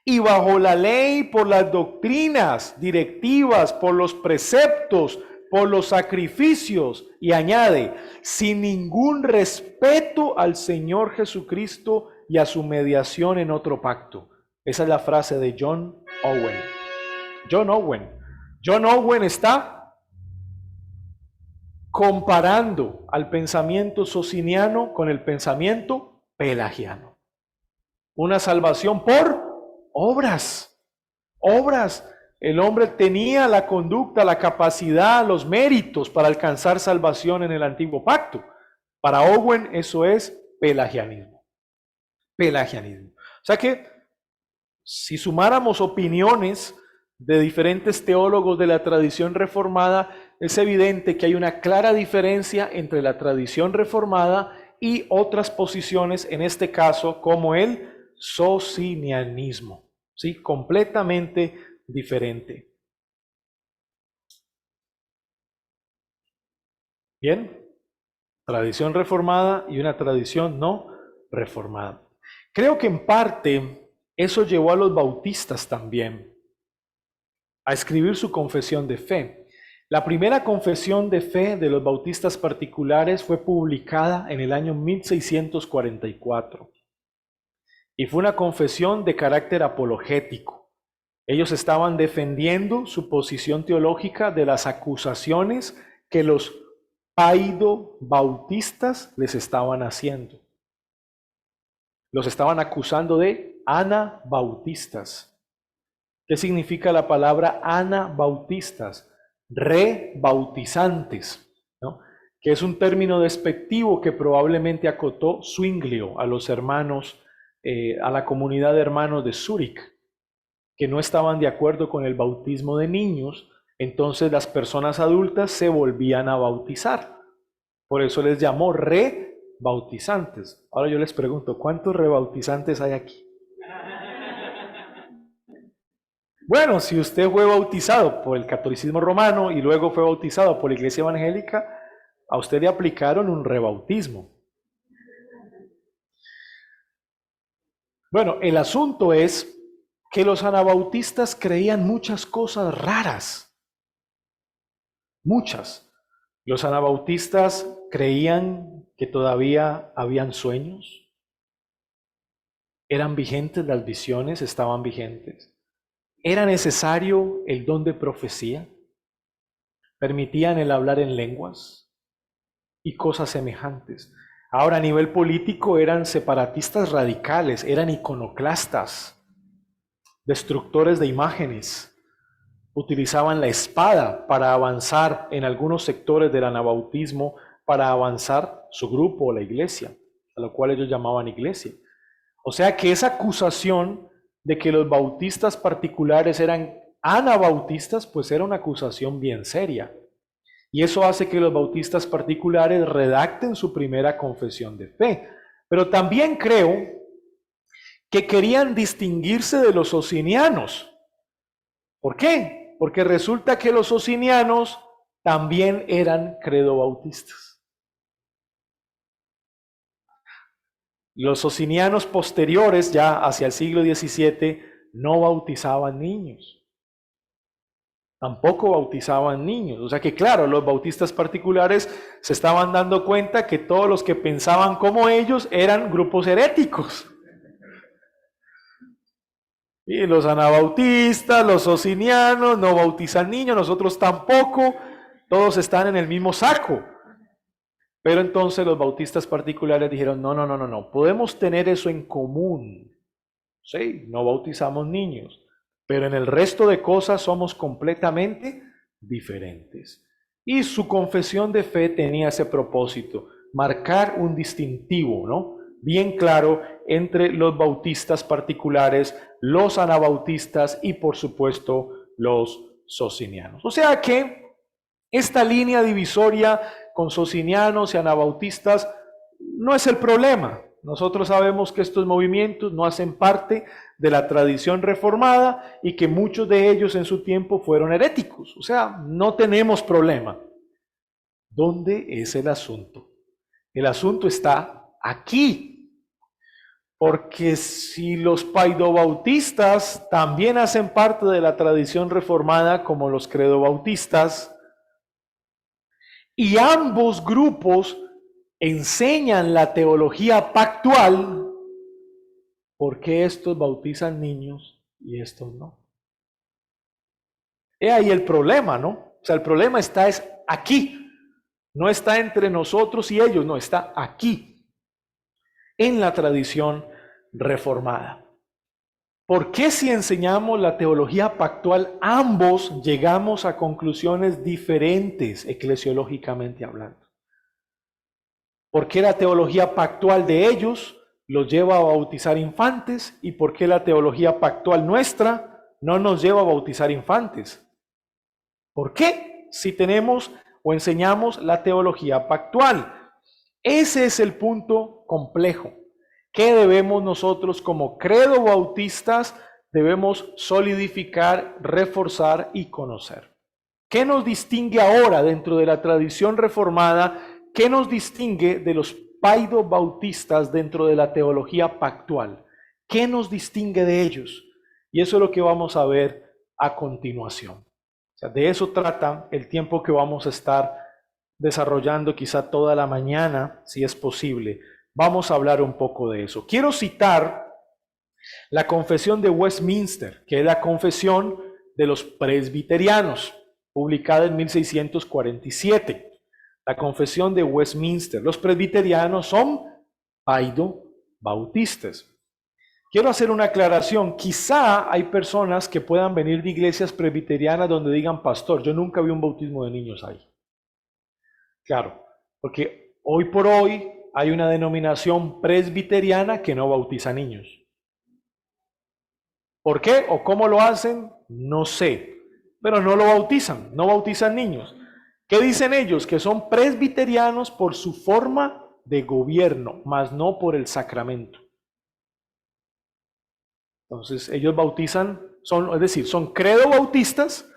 y bajo la ley por las doctrinas directivas, por los preceptos, por los sacrificios, y añade, sin ningún respeto al Señor Jesucristo y a su mediación en otro pacto. Esa es la frase de John Owen. John Owen está comparando al pensamiento sociniano con el pensamiento pelagiano. Una salvación por obras. El hombre tenía la conducta, la capacidad, los méritos para alcanzar salvación en el antiguo pacto. Para Owen eso es pelagianismo. O sea que si sumáramos opiniones de diferentes teólogos de la tradición reformada, es evidente que hay una clara diferencia entre la tradición reformada y otras posiciones, en este caso como el socinianismo, ¿sí? Completamente diferente. Bien, tradición reformada y una tradición no reformada. Creo que en parte eso llevó a los bautistas también a escribir su confesión de fe. La primera confesión de fe de los bautistas particulares fue publicada en el año 1644 y fue una confesión de carácter apologético. Ellos estaban defendiendo su posición teológica de las acusaciones que los paidobautistas les estaban haciendo. Los estaban acusando de anabautistas. ¿Qué significa la palabra anabautistas? Rebautizantes, ¿no? Que es un término despectivo que probablemente acotó Zwinglio a los hermanos, a la comunidad de hermanos de Zúrich, que no estaban de acuerdo con el bautismo de niños. Entonces las personas adultas se volvían a bautizar. Por eso les llamó rebautizantes. Ahora yo les pregunto, ¿cuántos rebautizantes hay aquí? Bueno, si usted fue bautizado por el catolicismo romano y luego fue bautizado por la iglesia evangélica, a usted le aplicaron un rebautismo. Bueno, el asunto es que los anabautistas creían muchas cosas raras. Muchas. Los anabautistas creían que todavía habían sueños. Eran vigentes las visiones, estaban vigentes. Era necesario el don de profecía. Permitían el hablar en lenguas y cosas semejantes. Ahora, a nivel político eran separatistas radicales, eran iconoclastas, destructores de imágenes. Utilizaban la espada para avanzar en algunos sectores del anabautismo, para avanzar su grupo o la iglesia, a lo cual ellos llamaban iglesia. O sea que esa acusación de que los bautistas particulares eran anabautistas, pues era una acusación bien seria. Y eso hace que los bautistas particulares redacten su primera confesión de fe. Pero también creo que querían distinguirse de los socinianos. ¿Por qué? Porque resulta que los socinianos también eran credobautistas. Los socinianos posteriores, ya hacia el siglo XVII, no bautizaban niños. Tampoco bautizaban niños. O sea que claro, los bautistas particulares se estaban dando cuenta que todos los que pensaban como ellos eran grupos heréticos. Y los anabautistas, los socinianos no bautizan niños, nosotros tampoco, todos están en el mismo saco. Pero entonces los bautistas particulares dijeron, no, podemos tener eso en común. Sí, no bautizamos niños. Pero en el resto de cosas somos completamente diferentes. Y su confesión de fe tenía ese propósito, marcar un distintivo, ¿no? Bien claro entre los bautistas particulares, los anabautistas y por supuesto los socinianos. O sea que esta línea divisoria con socinianos y anabautistas no es el problema. Nosotros sabemos que estos movimientos no hacen parte de la tradición reformada y que muchos de ellos en su tiempo fueron heréticos. O sea, no tenemos problema. ¿Dónde es el asunto? El asunto está aquí. Porque si los paidobautistas también hacen parte de la tradición reformada como los credobautistas, y ambos grupos enseñan la teología pactual, ¿por qué estos bautizan niños y estos no? He ahí el problema, ¿no? O sea, el problema está aquí. No está entre nosotros y ellos, no, está aquí, en la tradición reformada. ¿Por qué si enseñamos la teología pactual, ambos llegamos a conclusiones diferentes eclesiológicamente hablando? ¿Por qué la teología pactual de ellos los lleva a bautizar infantes y por qué la teología pactual nuestra no nos lleva a bautizar infantes? ¿Por qué? Si tenemos o enseñamos la teología pactual. Ese es el punto complejo. ¿Qué debemos nosotros como credo bautistas debemos solidificar, reforzar y conocer? ¿Qué nos distingue ahora dentro de la tradición reformada? ¿Qué nos distingue de los paidobautistas dentro de la teología pactual? ¿Qué nos distingue de ellos? Y eso es lo que vamos a ver a continuación. O sea, de eso trata el tiempo que vamos a estar desarrollando, quizá toda la mañana, si es posible. Vamos a hablar un poco de eso. Quiero citar la Confesión de Westminster, que es la confesión de los presbiterianos, publicada en 1647. La Confesión de Westminster. Los presbiterianos son paidobautistas. quiero hacer una aclaración. Quizá hay personas que puedan venir de iglesias presbiterianas donde digan, pastor, yo nunca vi un bautismo de niños ahí. Claro, porque hoy por hoy hay una denominación presbiteriana que no bautiza niños. ¿Por qué o cómo lo hacen? No sé, pero no lo bautizan, no bautizan niños. ¿Qué dicen ellos? Que son presbiterianos por su forma de gobierno, mas no por el sacramento. Entonces ellos bautizan, es decir, son credo bautistas,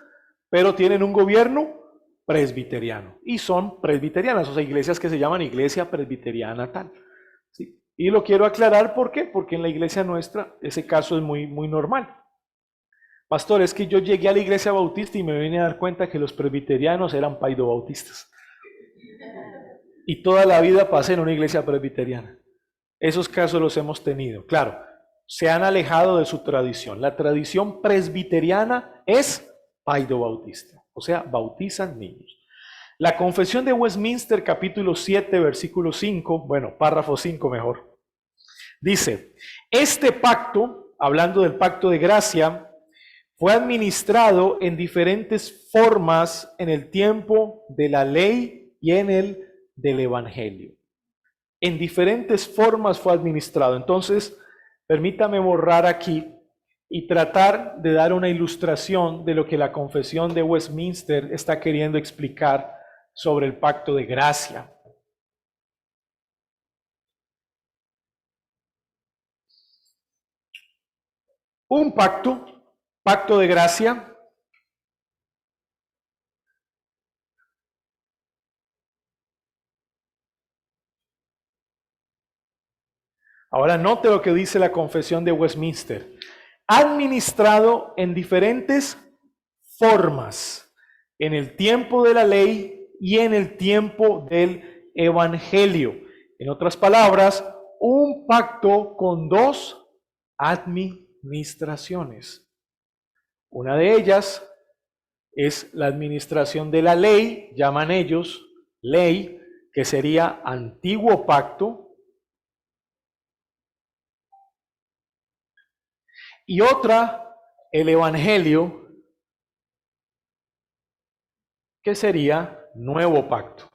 pero tienen un gobierno presbiteriano. Y son presbiterianas, o sea, iglesias que se llaman iglesia presbiteriana tal. ¿Sí? Y lo quiero aclarar, ¿por qué? Porque en la iglesia nuestra ese caso es muy normal. Pastor, es que yo llegué a la iglesia bautista y me vine a dar cuenta que los presbiterianos eran paidobautistas. Y toda la vida pasé en una iglesia presbiteriana. Esos casos los hemos tenido. Claro, se han alejado de su tradición. La tradición presbiteriana es paidobautista, o sea, bautizan niños. La Confesión de Westminster, capítulo 7, versículo 5, bueno, párrafo 5 mejor, dice, este pacto, hablando del pacto de gracia, fue administrado en diferentes formas en el tiempo de la ley y en el del evangelio. En diferentes formas fue administrado. Entonces, permítame borrar aquí y tratar de dar una ilustración de lo que la Confesión de Westminster está queriendo explicar sobre el pacto de gracia. Un pacto de gracia, ahora note lo que dice la Confesión de Westminster, administrado en diferentes formas, en el tiempo de la ley y en el tiempo del evangelio. En otras palabras, un pacto con dos administraciones. Una de ellas es la administración de la ley, llaman ellos ley, que sería antiguo pacto, y otra, el evangelio, que sería nuevo pacto.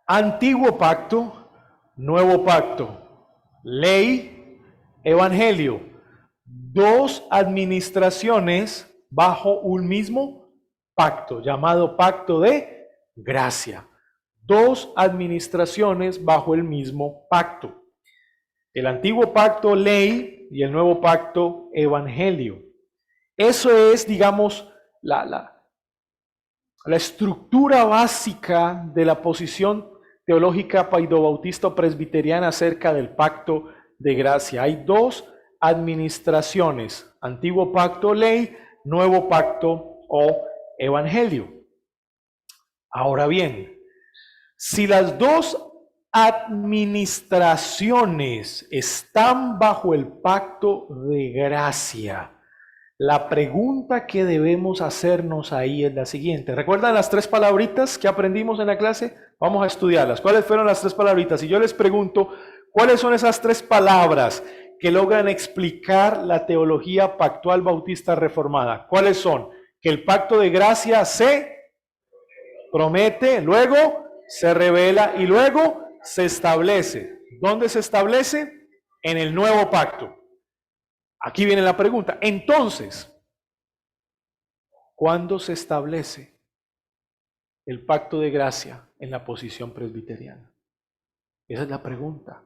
Antiguo pacto, nuevo pacto, ley, evangelio, dos administraciones bajo un mismo pacto, llamado pacto de gracia. Dos administraciones bajo el mismo pacto. El antiguo pacto, ley, y el nuevo pacto, evangelio. Eso es, digamos, la estructura básica de la posición teológica paidobautista o presbiteriana acerca del pacto de gracia. Hay dos administraciones, antiguo pacto, ley, nuevo pacto o evangelio. Ahora bien, si las dos administraciones están bajo el pacto de gracia, la pregunta que debemos hacernos ahí es la siguiente. ¿Recuerdan las tres palabritas que aprendimos en la clase? Vamos a estudiarlas. ¿Cuáles fueron las tres palabritas? Y yo les pregunto, ¿cuáles son esas tres palabras que logran explicar la teología pactual bautista reformada? ¿Cuáles son? Que el pacto de gracia se promete, luego se revela y luego se establece. ¿Dónde se establece? En el nuevo pacto. Aquí viene la pregunta. Entonces, ¿cuándo se establece el pacto de gracia en la posición presbiteriana? Esa es la pregunta.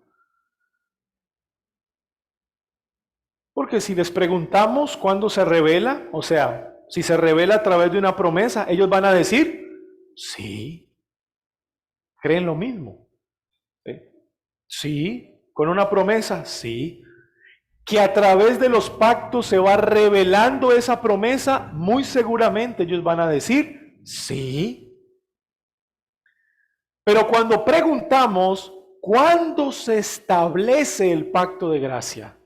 Porque si les preguntamos cuándo se revela, o sea, si se revela a través de una promesa, ellos van a decir, sí. ¿Creen lo mismo? Sí. ¿Con una promesa? Sí. Que a través de los pactos se va revelando esa promesa, muy seguramente ellos van a decir, sí. Pero cuando preguntamos, ¿cuándo se establece el pacto de gracia?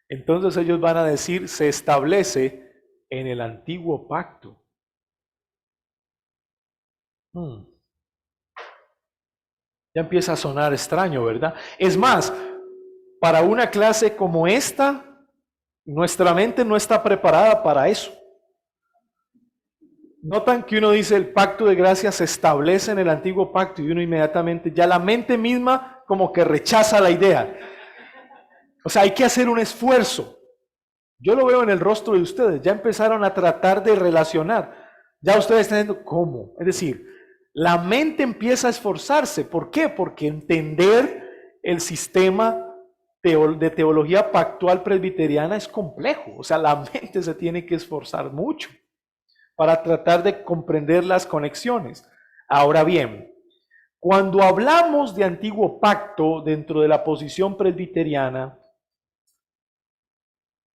Entonces ellos van a decir, se establece en el antiguo pacto. Ya empieza a sonar extraño, ¿verdad? Es más, para una clase como esta, nuestra mente no está preparada para eso. Notan que uno dice el pacto de gracia se establece en el antiguo pacto y uno inmediatamente, ya la mente misma como que rechaza la idea. O sea, hay que hacer un esfuerzo. Yo lo veo en el rostro de ustedes, ya empezaron a tratar de relacionar. Ya ustedes están diciendo, ¿cómo? Es decir, la mente empieza a esforzarse. ¿Por qué? Porque entender el sistema de teología pactual presbiteriana es complejo. O sea, la mente se tiene que esforzar mucho para tratar de comprender las conexiones. Ahora bien, cuando hablamos de antiguo pacto dentro de la posición presbiteriana,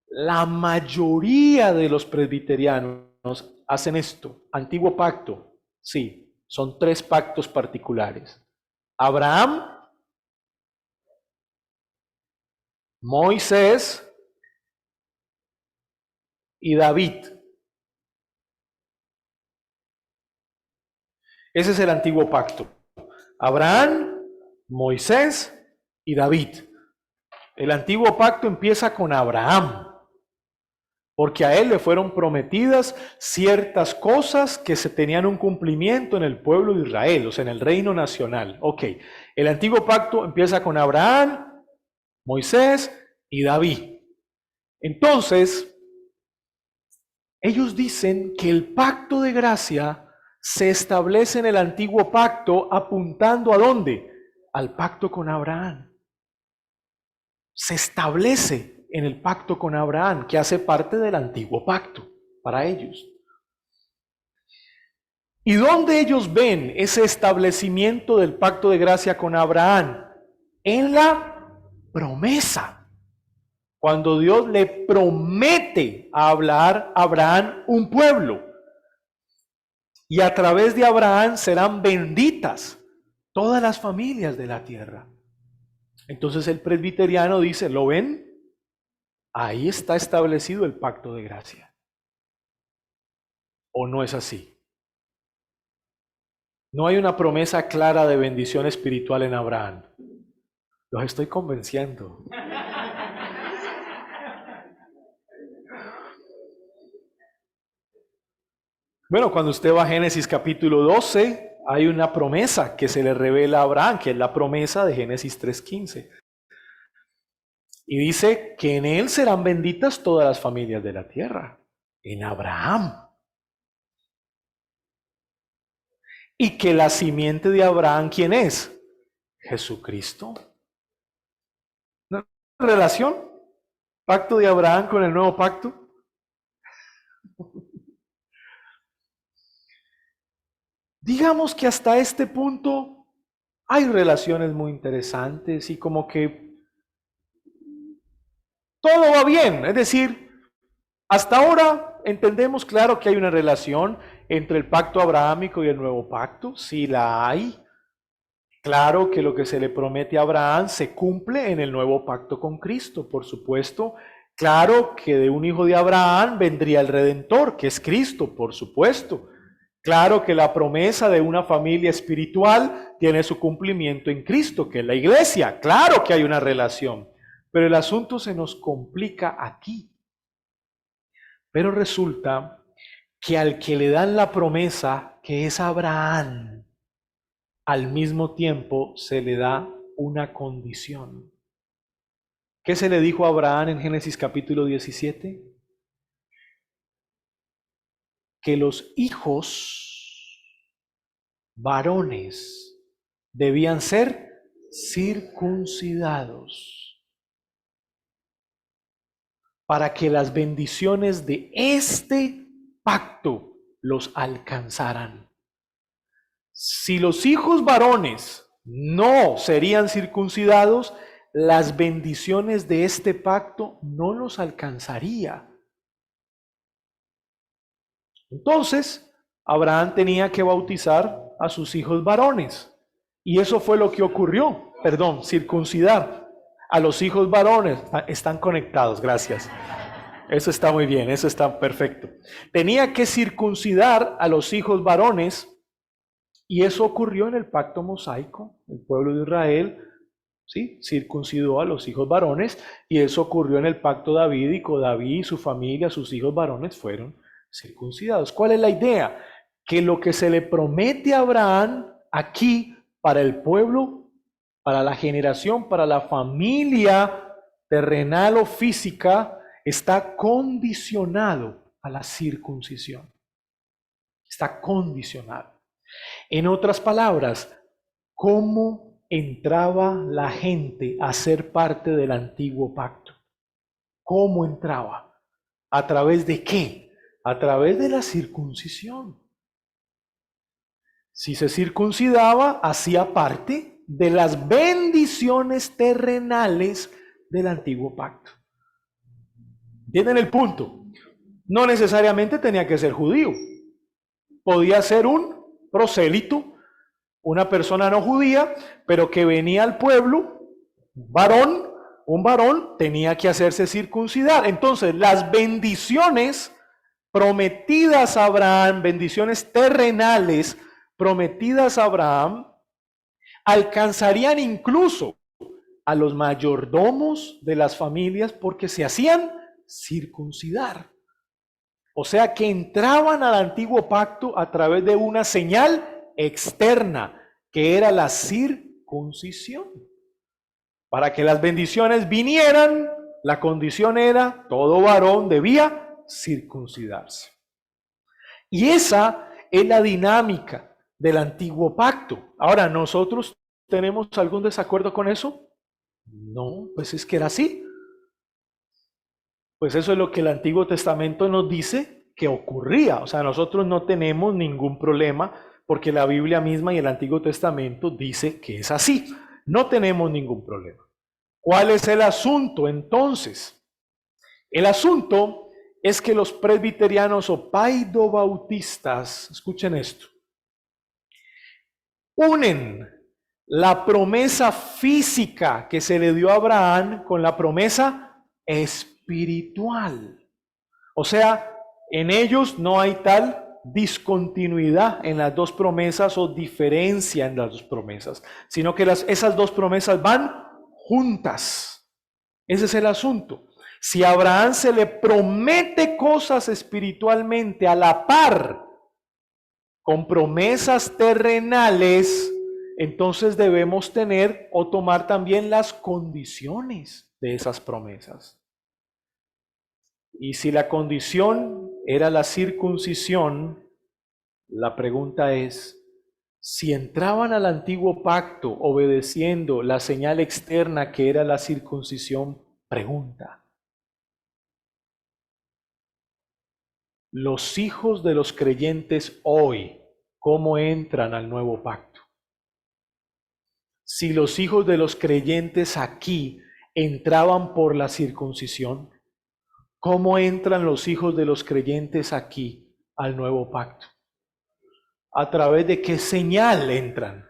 la mayoría de los presbiterianos hacen esto. Antiguo pacto, sí, son 3 pactos particulares. Abraham, Moisés y David. Ese es el antiguo pacto. Abraham, Moisés y David. El antiguo pacto empieza con Abraham, porque a él le fueron prometidas ciertas cosas que se tenían un cumplimiento en el pueblo de Israel, o sea, en el reino nacional. Ok, el antiguo pacto empieza con Abraham, Moisés y David. Entonces, ellos dicen que el pacto de gracia se establece en el antiguo pacto apuntando ¿a dónde? Al pacto con Abraham. Se establece en el pacto con Abraham, que hace parte del antiguo pacto para ellos. ¿Y dónde ellos ven ese establecimiento del pacto de gracia con Abraham? En la promesa. Cuando Dios le promete a Abraham un pueblo. Y a través de Abraham serán benditas todas las familias de la tierra. Entonces el presbiteriano dice, ¿lo ven? Ahí está establecido el pacto de gracia. ¿O no es así? No hay una promesa clara de bendición espiritual en Abraham. Los estoy convenciendo. Bueno, cuando usted va a Génesis capítulo 12, hay una promesa que se le revela a Abraham, que es la promesa de Génesis 3:15. Y dice que en él serán benditas todas las familias de la tierra. En Abraham. Y que la simiente de Abraham, ¿quién es? Jesucristo. ¿No? ¿Relación? ¿Pacto de Abraham con el nuevo pacto? Digamos que hasta este punto hay relaciones muy interesantes y como que todo va bien. Es decir, hasta ahora entendemos claro que hay una relación entre el pacto abrahámico y el nuevo pacto. Sí la hay. Claro que lo que se le promete a Abraham se cumple en el nuevo pacto con Cristo, por supuesto. Claro que de un hijo de Abraham vendría el Redentor, que es Cristo, por supuesto. Claro que la promesa de una familia espiritual tiene su cumplimiento en Cristo, que es la iglesia. Claro que hay una relación, pero el asunto se nos complica aquí. Pero resulta que al que le dan la promesa, que es Abraham, al mismo tiempo se le da una condición. ¿Qué se le dijo a Abraham en Génesis capítulo 17? Que los hijos varones debían ser circuncidados para que las bendiciones de este pacto los alcanzaran. Si los hijos varones no serían circuncidados, las bendiciones de este pacto no los alcanzaría. Entonces, Abraham tenía que bautizar a sus hijos varones. Y eso fue lo que ocurrió. Circuncidar a los hijos varones. Están conectados, gracias. Eso está muy bien, eso está perfecto. Tenía que circuncidar a los hijos varones Y eso ocurrió en el pacto mosaico. El pueblo de Israel, ¿sí?, circuncidó a los hijos varones, y eso ocurrió en el pacto davídico. David y su familia, sus hijos varones, fueron circuncidados. ¿Cuál es la idea? Que lo que se le promete a Abraham aquí para el pueblo, para la generación, para la familia terrenal o física, está condicionado a la circuncisión. Está condicionado. En otras palabras, ¿cómo entraba la gente a ser parte del antiguo pacto? ¿Cómo entraba? ¿A través de qué? A través de la circuncisión. Si se circuncidaba, hacía parte de las bendiciones terrenales del antiguo pacto. ¿Entienden el punto? No necesariamente tenía que ser judío. Podía ser un prosélito, una persona no judía, pero que venía al pueblo, un varón tenía que hacerse circuncidar. Entonces, las bendiciones prometidas a Abraham, bendiciones terrenales prometidas a Abraham, alcanzarían incluso a los mayordomos de las familias porque se hacían circuncidar. O sea que entraban al antiguo pacto a través de una señal externa, que era la circuncisión. Para que las bendiciones vinieran, la condición era, todo varón debía circuncidarse. Y esa es la dinámica del antiguo pacto. Ahora, ¿nosotros tenemos algún desacuerdo con eso? No, pues es que era así. Pues eso es lo que el Antiguo Testamento nos dice que ocurría. O sea, nosotros no tenemos ningún problema porque la Biblia misma y el Antiguo Testamento dice que es así. No tenemos ningún problema. ¿Cuál es el asunto entonces? El asunto es que los presbiterianos o paidobautistas, escuchen esto, unen la promesa física que se le dio a Abraham con la promesa espiritual. O sea, en ellos no hay tal discontinuidad en las dos promesas o diferencia en las dos promesas, sino que esas dos promesas van juntas. Ese es el asunto. Si a Abraham se le promete cosas espiritualmente a la par con promesas terrenales, entonces debemos tener o tomar también las condiciones de esas promesas. Y si la condición era la circuncisión, la pregunta es, si entraban al antiguo pacto obedeciendo la señal externa que era la circuncisión, pregunta, los hijos de los creyentes hoy, ¿cómo entran al nuevo pacto? Si los hijos de los creyentes aquí entraban por la circuncisión, ¿cómo entran los hijos de los creyentes aquí al nuevo pacto? ¿A través de qué señal entran?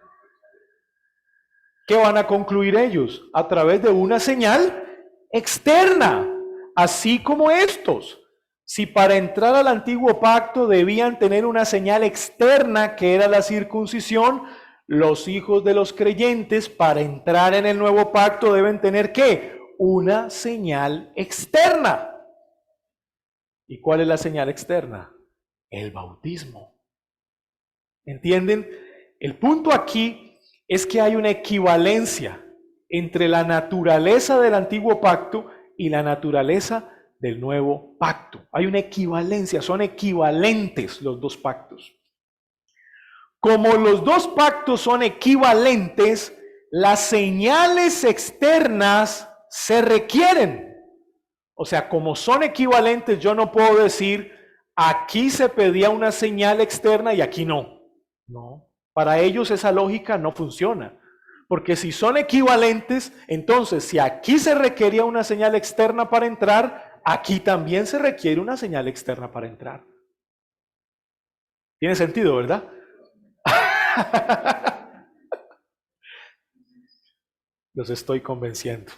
¿Qué van a concluir ellos? A través de una señal externa, así como estos. Si para entrar al antiguo pacto debían tener una señal externa que era la circuncisión, los hijos de los creyentes para entrar en el nuevo pacto deben tener ¿qué? Una señal externa. ¿Y cuál es la señal externa? El bautismo. ¿Entienden? El punto aquí es que hay una equivalencia entre la naturaleza del antiguo pacto y la naturaleza del nuevo pacto. Hay una equivalencia, son equivalentes los dos pactos. Como los dos pactos son equivalentes, las señales externas se requieren. O sea, como son equivalentes, yo no puedo decir, aquí se pedía una señal externa y aquí no. No, para ellos esa lógica no funciona. Porque si son equivalentes, entonces si aquí se requería una señal externa para entrar, aquí también se requiere una señal externa para entrar. Tiene sentido, ¿verdad? Los estoy convenciendo.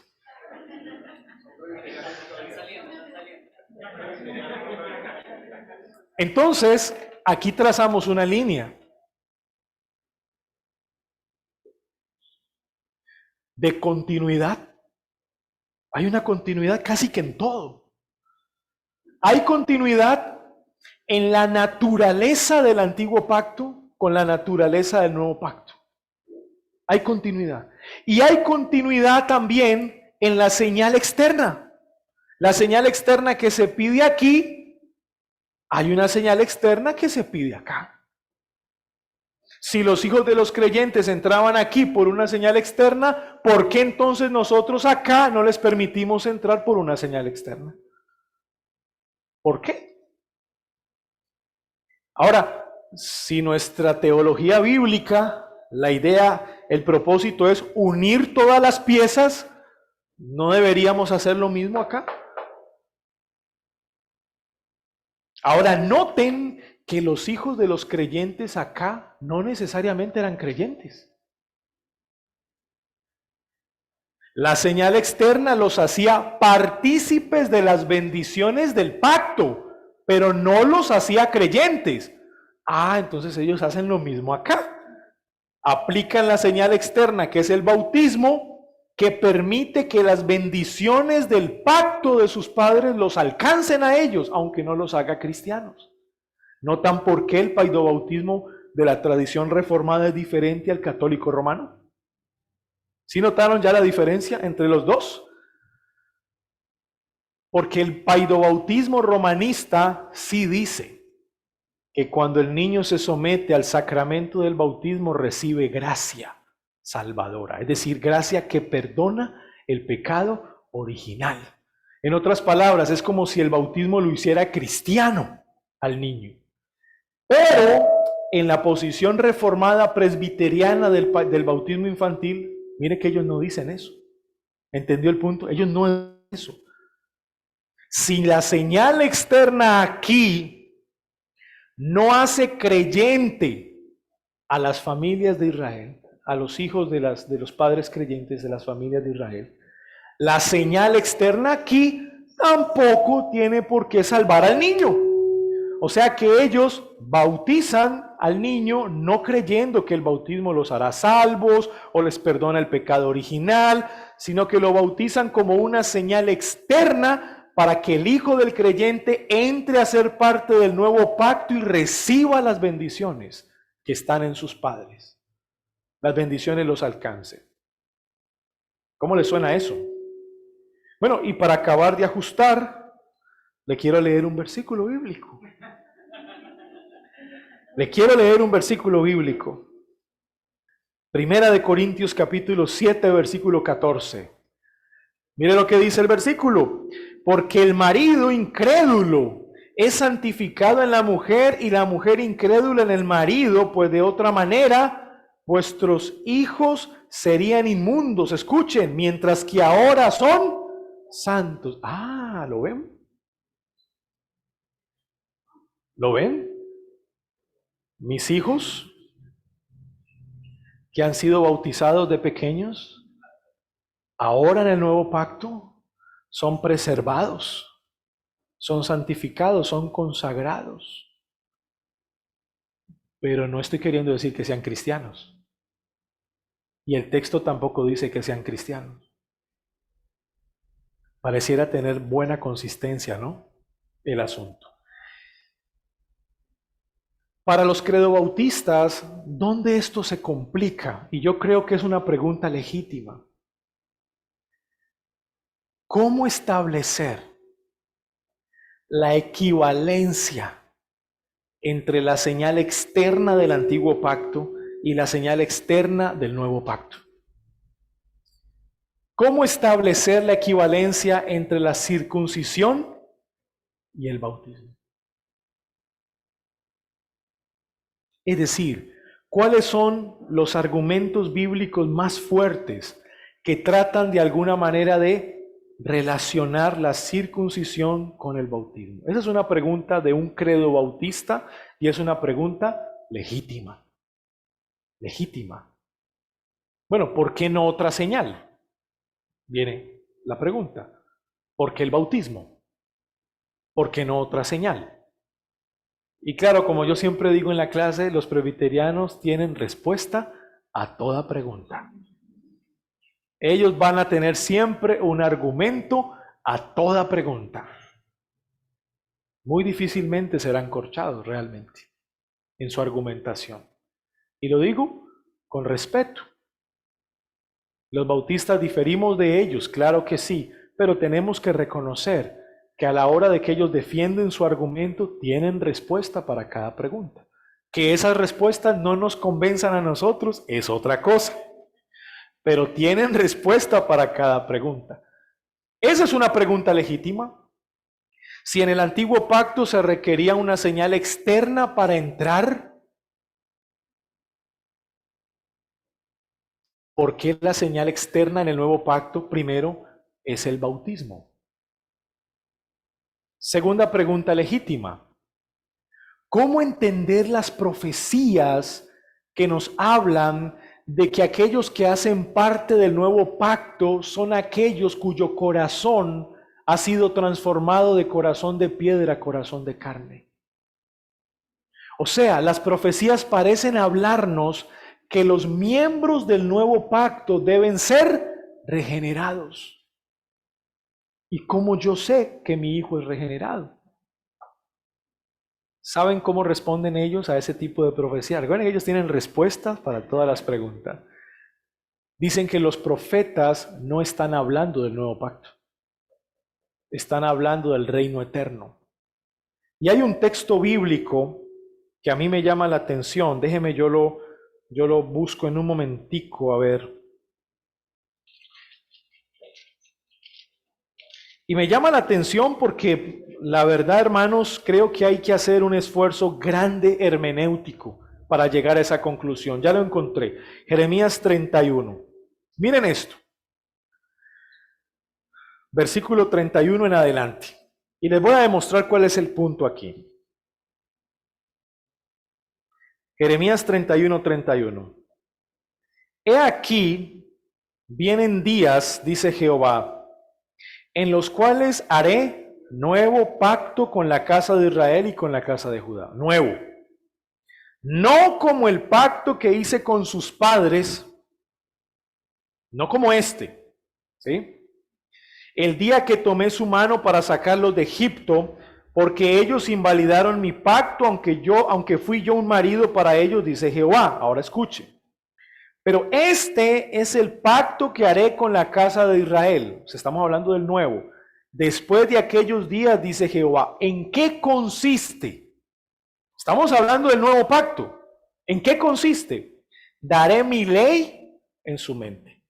Entonces, aquí trazamos una línea. de continuidad. Hay una continuidad casi que en todo. Hay continuidad en la naturaleza del antiguo pacto con la naturaleza del nuevo pacto. Hay continuidad. Y hay continuidad también en la señal externa. La señal externa que se pide aquí, hay una señal externa que se pide acá. Si los hijos de los creyentes entraban aquí por una señal externa, ¿por qué entonces nosotros acá no les permitimos entrar por una señal externa? ¿Por qué? Ahora, si nuestra teología bíblica, la idea, el propósito es unir todas las piezas, ¿no deberíamos hacer lo mismo acá? Ahora, noten que los hijos de los creyentes acá no necesariamente eran creyentes. La señal externa los hacía partícipes de las bendiciones del pacto, pero no los hacía creyentes. Entonces ellos hacen lo mismo acá. Aplican la señal externa, que es el bautismo, que permite que las bendiciones del pacto de sus padres los alcancen a ellos, aunque no los haga cristianos. ¿Notan por qué el paidobautismo de la tradición reformada es diferente al católico romano? ¿Sí notaron ya la diferencia entre los dos? Porque el paidobautismo romanista sí dice que cuando el niño se somete al sacramento del bautismo recibe gracia salvadora, es decir, gracia que perdona el pecado original. En otras palabras, es como si el bautismo lo hiciera cristiano al niño. Pero en la posición reformada presbiteriana del bautismo infantil, mire que ellos no dicen eso. ¿Entendió el punto? Ellos no dicen eso. Si la señal externa aquí no hace creyente a las familias de Israel, a los hijos de los padres creyentes de las familias de Israel, la señal externa aquí tampoco tiene por qué salvar al niño. O sea que ellos bautizan al niño no creyendo que el bautismo los hará salvos o les perdona el pecado original, sino que lo bautizan como una señal externa para que el hijo del creyente entre a ser parte del nuevo pacto y reciba las bendiciones que están en sus padres. Las bendiciones los alcancen. ¿Cómo les suena eso? Bueno, y para acabar de ajustar, le quiero leer un versículo bíblico. Le quiero leer un versículo bíblico. Primera de Corintios capítulo 7, versículo 14. Mire lo que dice el versículo. Porque el marido incrédulo es santificado en la mujer y la mujer incrédula en el marido, pues de otra manera vuestros hijos serían inmundos. Escuchen, mientras que ahora son santos. ¿Lo ven? ¿Lo ven? Mis hijos que han sido bautizados de pequeños, ahora en el nuevo pacto, son preservados, son santificados, son consagrados. Pero no estoy queriendo decir que sean cristianos. Y el texto tampoco dice que sean cristianos. Pareciera tener buena consistencia, ¿no? El asunto. Para los credobautistas, ¿dónde esto se complica? Y yo creo que es una pregunta legítima. ¿Cómo establecer la equivalencia entre la señal externa del antiguo pacto y la señal externa del nuevo pacto? ¿Cómo establecer la equivalencia entre la circuncisión y el bautismo? Es decir, ¿cuáles son los argumentos bíblicos más fuertes que tratan de alguna manera de relacionar la circuncisión con el bautismo? Esa es una pregunta de un credo bautista y es una pregunta legítima. Legítima. Bueno, ¿por qué no otra señal? Viene la pregunta. ¿Por qué el bautismo? ¿Por qué no otra señal? Y claro, como yo siempre digo en la clase, los presbiterianos tienen respuesta a toda pregunta. Ellos van a tener siempre un argumento a toda pregunta. Muy difícilmente serán corchados realmente en su argumentación. Y lo digo con respeto. Los bautistas diferimos de ellos, claro que sí, pero tenemos que reconocer que a la hora de que ellos defienden su argumento, tienen respuesta para cada pregunta. Que esas respuestas no nos convenzan a nosotros es otra cosa, pero tienen respuesta para cada pregunta. Esa es una pregunta legítima. Si en el antiguo pacto se requería una señal externa para entrar, ¿por qué la señal externa en el nuevo pacto primero es el bautismo? Segunda pregunta legítima. ¿Cómo entender las profecías que nos hablan de que aquellos que hacen parte del nuevo pacto son aquellos cuyo corazón ha sido transformado de corazón de piedra a corazón de carne? O sea, las profecías parecen hablarnos que los miembros del nuevo pacto deben ser regenerados. ¿Y cómo yo sé que mi hijo es regenerado? ¿Saben cómo responden ellos a ese tipo de profecía? Recuerden que ellos tienen respuestas para todas las preguntas. Dicen que los profetas no están hablando del nuevo pacto. Están hablando del reino eterno. Y hay un texto bíblico que a mí me llama la atención. Déjeme, yo lo busco en un momentico, a ver. Y me llama la atención porque la verdad, hermanos, creo que hay que hacer un esfuerzo grande hermenéutico para llegar a esa conclusión. Ya lo encontré. Jeremías 31. Miren esto. Versículo 31 en adelante. Y les voy a demostrar cuál es el punto aquí. Jeremías 31:31. He aquí, vienen días, dice Jehová, en los cuales haré nuevo pacto con la casa de Israel y con la casa de Judá. Nuevo. No como el pacto que hice con sus padres, no como este, ¿sí? El día que tomé su mano para sacarlos de Egipto, porque ellos invalidaron mi pacto, aunque fui yo un marido para ellos, dice Jehová. Ahora escuche. Pero este es el pacto que haré con la casa de Israel. Estamos hablando del nuevo. Después de aquellos días, dice Jehová. ¿En qué consiste? Estamos hablando del nuevo pacto. ¿En qué consiste? Daré mi ley en su mente.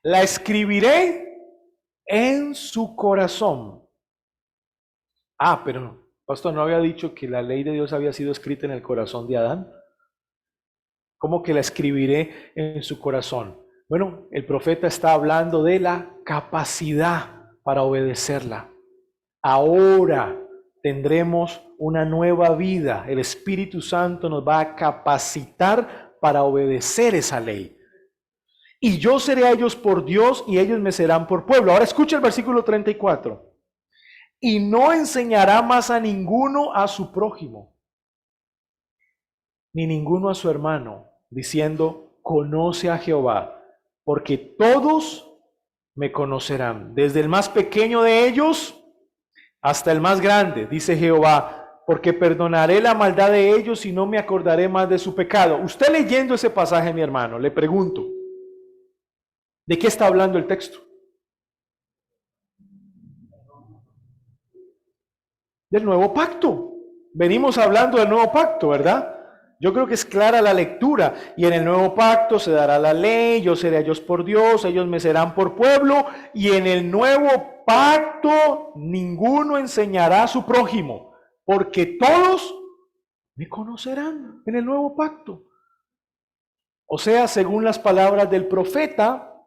La escribiré en su corazón. Pero pastor, ¿no había dicho que la ley de Dios había sido escrita en el corazón de Adán? ¿Cómo que la escribiré en su corazón? Bueno, el profeta está hablando de la capacidad para obedecerla. Ahora tendremos una nueva vida. El Espíritu Santo nos va a capacitar para obedecer esa ley. Y yo seré a ellos por Dios y ellos me serán por pueblo. Ahora escucha el versículo 34. Y no enseñará más a ninguno a su prójimo, ni ninguno a su hermano, diciendo, conoce a Jehová, porque todos me conocerán, desde el más pequeño de ellos hasta el más grande, dice Jehová, porque perdonaré la maldad de ellos y no me acordaré más de su pecado. Usted leyendo ese pasaje, mi hermano, le pregunto, ¿de qué está hablando el texto? Del nuevo pacto. Venimos hablando del nuevo pacto, ¿verdad? Yo creo que es clara la lectura. Y en el nuevo pacto se dará la ley, yo seré a ellos por Dios, ellos me serán por pueblo. Y en el nuevo pacto ninguno enseñará a su prójimo, porque todos me conocerán en el nuevo pacto. O sea, según las palabras del profeta,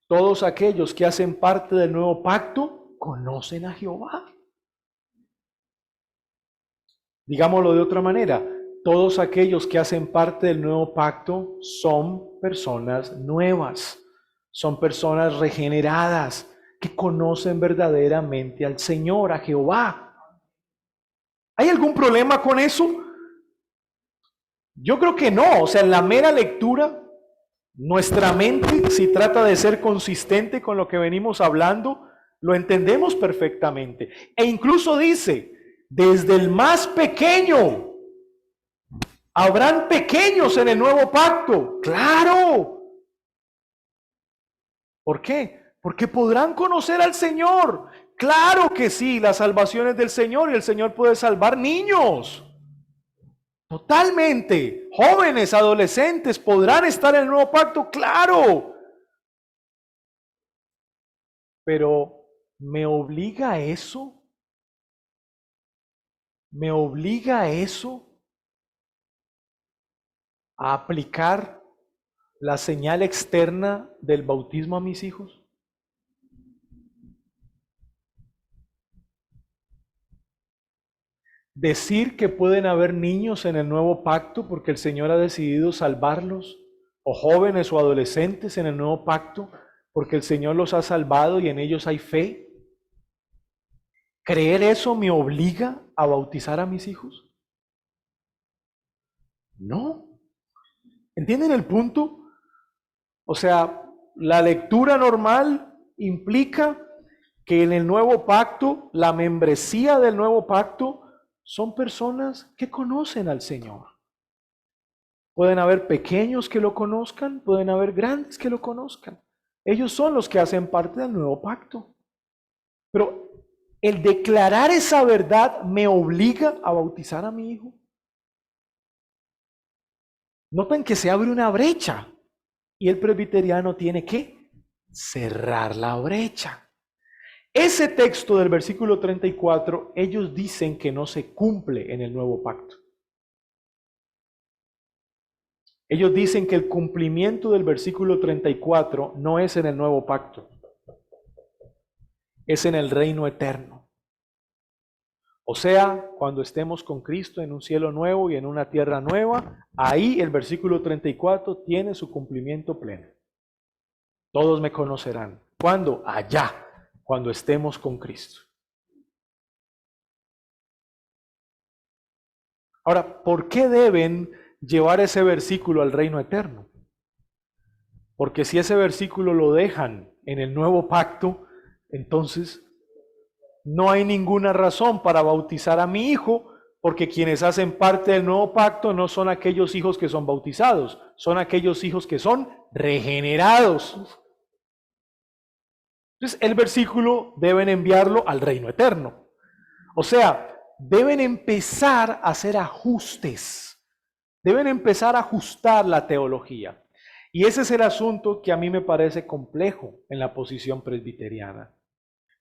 todos aquellos que hacen parte del nuevo pacto conocen a Jehová. Digámoslo de otra manera, todos aquellos que hacen parte del nuevo pacto son personas nuevas, son personas regeneradas, que conocen verdaderamente al Señor, a Jehová. ¿Hay algún problema con eso? Yo creo que no. O sea, en la mera lectura, Nuestra mente, si trata de ser consistente con lo que venimos hablando, lo entendemos perfectamente. E incluso dice, desde el más pequeño, habrán pequeños en el nuevo pacto. ¡Claro! ¿Por qué? Porque podrán conocer al Señor. Claro que sí, la salvación es del Señor y el Señor puede salvar niños. Totalmente. Jóvenes, adolescentes, ¿podrán estar en el nuevo pacto? ¡Claro! Pero ¿me obliga eso? ¿Me obliga eso a aplicar la señal externa del bautismo a mis hijos? Decir que pueden haber niños en el nuevo pacto porque el Señor ha decidido salvarlos, o jóvenes o adolescentes en el nuevo pacto porque el Señor los ha salvado y en ellos hay fe. ¿Creer eso me obliga a bautizar a mis hijos? No. ¿Entienden el punto? O sea, la lectura normal implica que en el nuevo pacto, la membresía del nuevo pacto, son personas que conocen al Señor. Pueden haber pequeños que lo conozcan, pueden haber grandes que lo conozcan. Ellos son los que hacen parte del nuevo pacto. Pero el declarar esa verdad me obliga a bautizar a mi hijo. Notan que se abre una brecha y el presbiteriano tiene que cerrar la brecha. Ese texto del versículo 34, ellos dicen que no se cumple en el nuevo pacto. Ellos dicen que el cumplimiento del versículo 34 no es en el nuevo pacto, es en el reino eterno. O sea, cuando estemos con Cristo en un cielo nuevo y en una tierra nueva, ahí el versículo 34 tiene su cumplimiento pleno. Todos me conocerán. ¿Cuándo? Allá, cuando estemos con Cristo. Ahora, ¿por qué deben llevar ese versículo al reino eterno? Porque si ese versículo lo dejan en el nuevo pacto, entonces no hay ninguna razón para bautizar a mi hijo, porque quienes hacen parte del nuevo pacto no son aquellos hijos que son bautizados, son aquellos hijos que son regenerados. Entonces, el versículo deben enviarlo al reino eterno. O sea, deben empezar a hacer ajustes, deben empezar a ajustar la teología. Y ese es el asunto que a mí me parece complejo en la posición presbiteriana.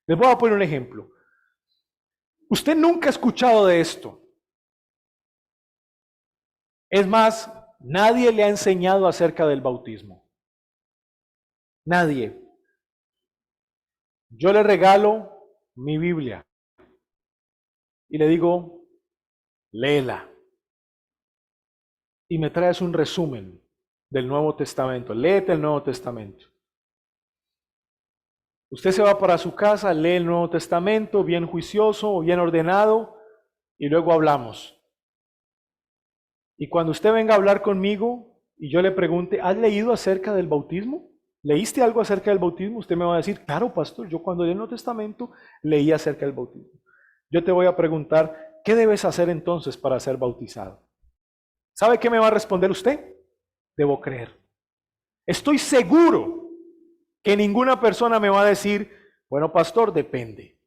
Les voy a poner un ejemplo. Usted nunca ha escuchado de esto. Es más, nadie le ha enseñado acerca del bautismo. Nadie. Yo le regalo mi Biblia y le digo, léela. Y me traes un resumen del Nuevo Testamento. Léete el Nuevo Testamento. Usted se va para su casa, lee el Nuevo Testamento, bien juicioso, bien ordenado, y luego hablamos. Y cuando usted venga a hablar conmigo y yo le pregunte, ¿has leído acerca del bautismo? ¿Leíste algo acerca del bautismo? Usted me va a decir, claro, pastor, yo cuando leí el Nuevo Testamento leí acerca del bautismo. Yo te voy a preguntar, ¿qué debes hacer entonces para ser bautizado? ¿Sabe qué me va a responder usted? Debo creer. Estoy seguro que ninguna persona me va a decir, bueno, pastor, depende.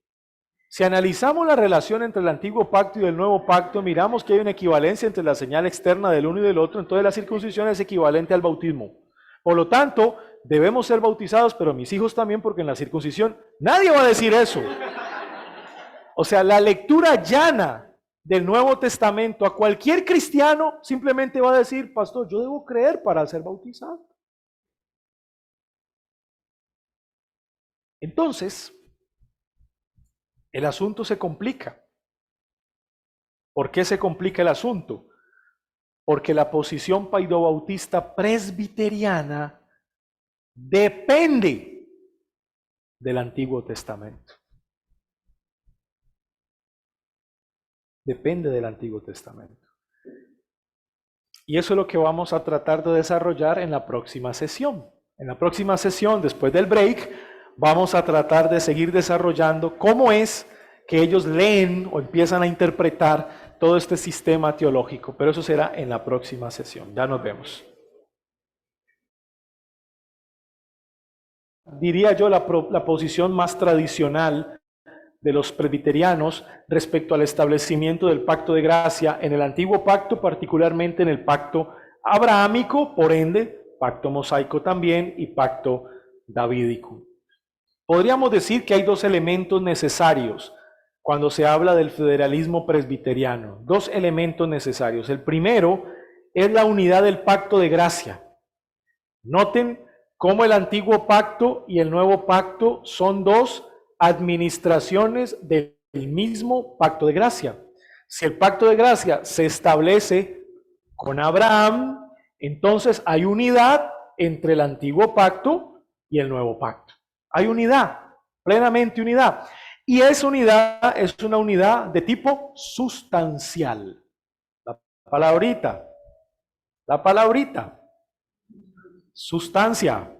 Si analizamos la relación entre el antiguo pacto y el nuevo pacto, miramos que hay una equivalencia entre la señal externa del uno y del otro, entonces la circuncisión es equivalente al bautismo. Por lo tanto, debemos ser bautizados, pero mis hijos también, porque en la circuncisión nadie va a decir eso. O sea, la lectura llana del Nuevo Testamento a cualquier cristiano simplemente va a decir, pastor, yo debo creer para ser bautizado. Entonces, el asunto se complica. ¿Por qué se complica el asunto? Porque la posición paidobautista presbiteriana depende del Antiguo Testamento. Depende del Antiguo Testamento. Y eso es lo que vamos a tratar de desarrollar en la próxima sesión. En la próxima sesión, después del break, vamos a tratar de seguir desarrollando cómo es que ellos leen o empiezan a interpretar todo este sistema teológico. Pero eso será en la próxima sesión. Ya nos vemos. Diría yo la posición más tradicional de los presbiterianos respecto al establecimiento del pacto de gracia en el antiguo pacto, particularmente en el pacto abrahámico, por ende, pacto mosaico también y pacto davídico. Podríamos decir que hay dos elementos necesarios cuando se habla del federalismo presbiteriano, dos elementos necesarios. El primero es la unidad del pacto de gracia. Noten cómo el antiguo pacto y el nuevo pacto son dos administraciones del mismo pacto de gracia. Si el pacto de gracia se establece con Abraham, entonces hay unidad entre el antiguo pacto y el nuevo pacto. Hay unidad, plenamente unidad. Y esa unidad es una unidad de tipo sustancial. La palabrita, sustancia.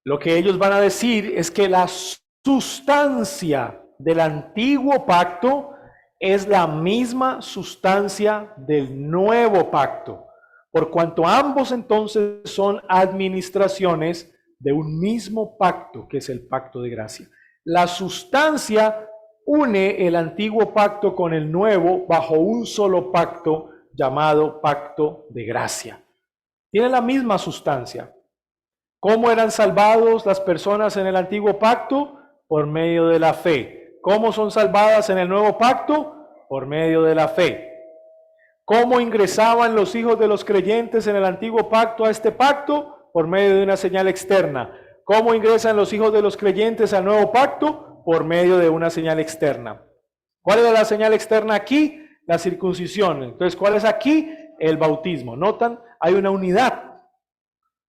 Lo que ellos van a decir es que la sustancia del antiguo pacto es la misma sustancia del nuevo pacto, por cuanto ambos entonces son administraciones de un mismo pacto, que es el pacto de gracia. La sustancia une el antiguo pacto con el nuevo bajo un solo pacto llamado pacto de gracia. Tiene la misma sustancia. ¿Cómo eran salvados las personas en el antiguo pacto? Por medio de la fe. ¿Cómo son salvadas en el nuevo pacto? Por medio de la fe. ¿Cómo ingresaban los hijos de los creyentes en el antiguo pacto a este pacto? Por medio de una señal externa. ¿Cómo ingresan los hijos de los creyentes al nuevo pacto? Por medio de una señal externa. ¿Cuál es la señal externa aquí? La circuncisión. Entonces, ¿cuál es aquí? El bautismo. ¿Notan? Hay una unidad.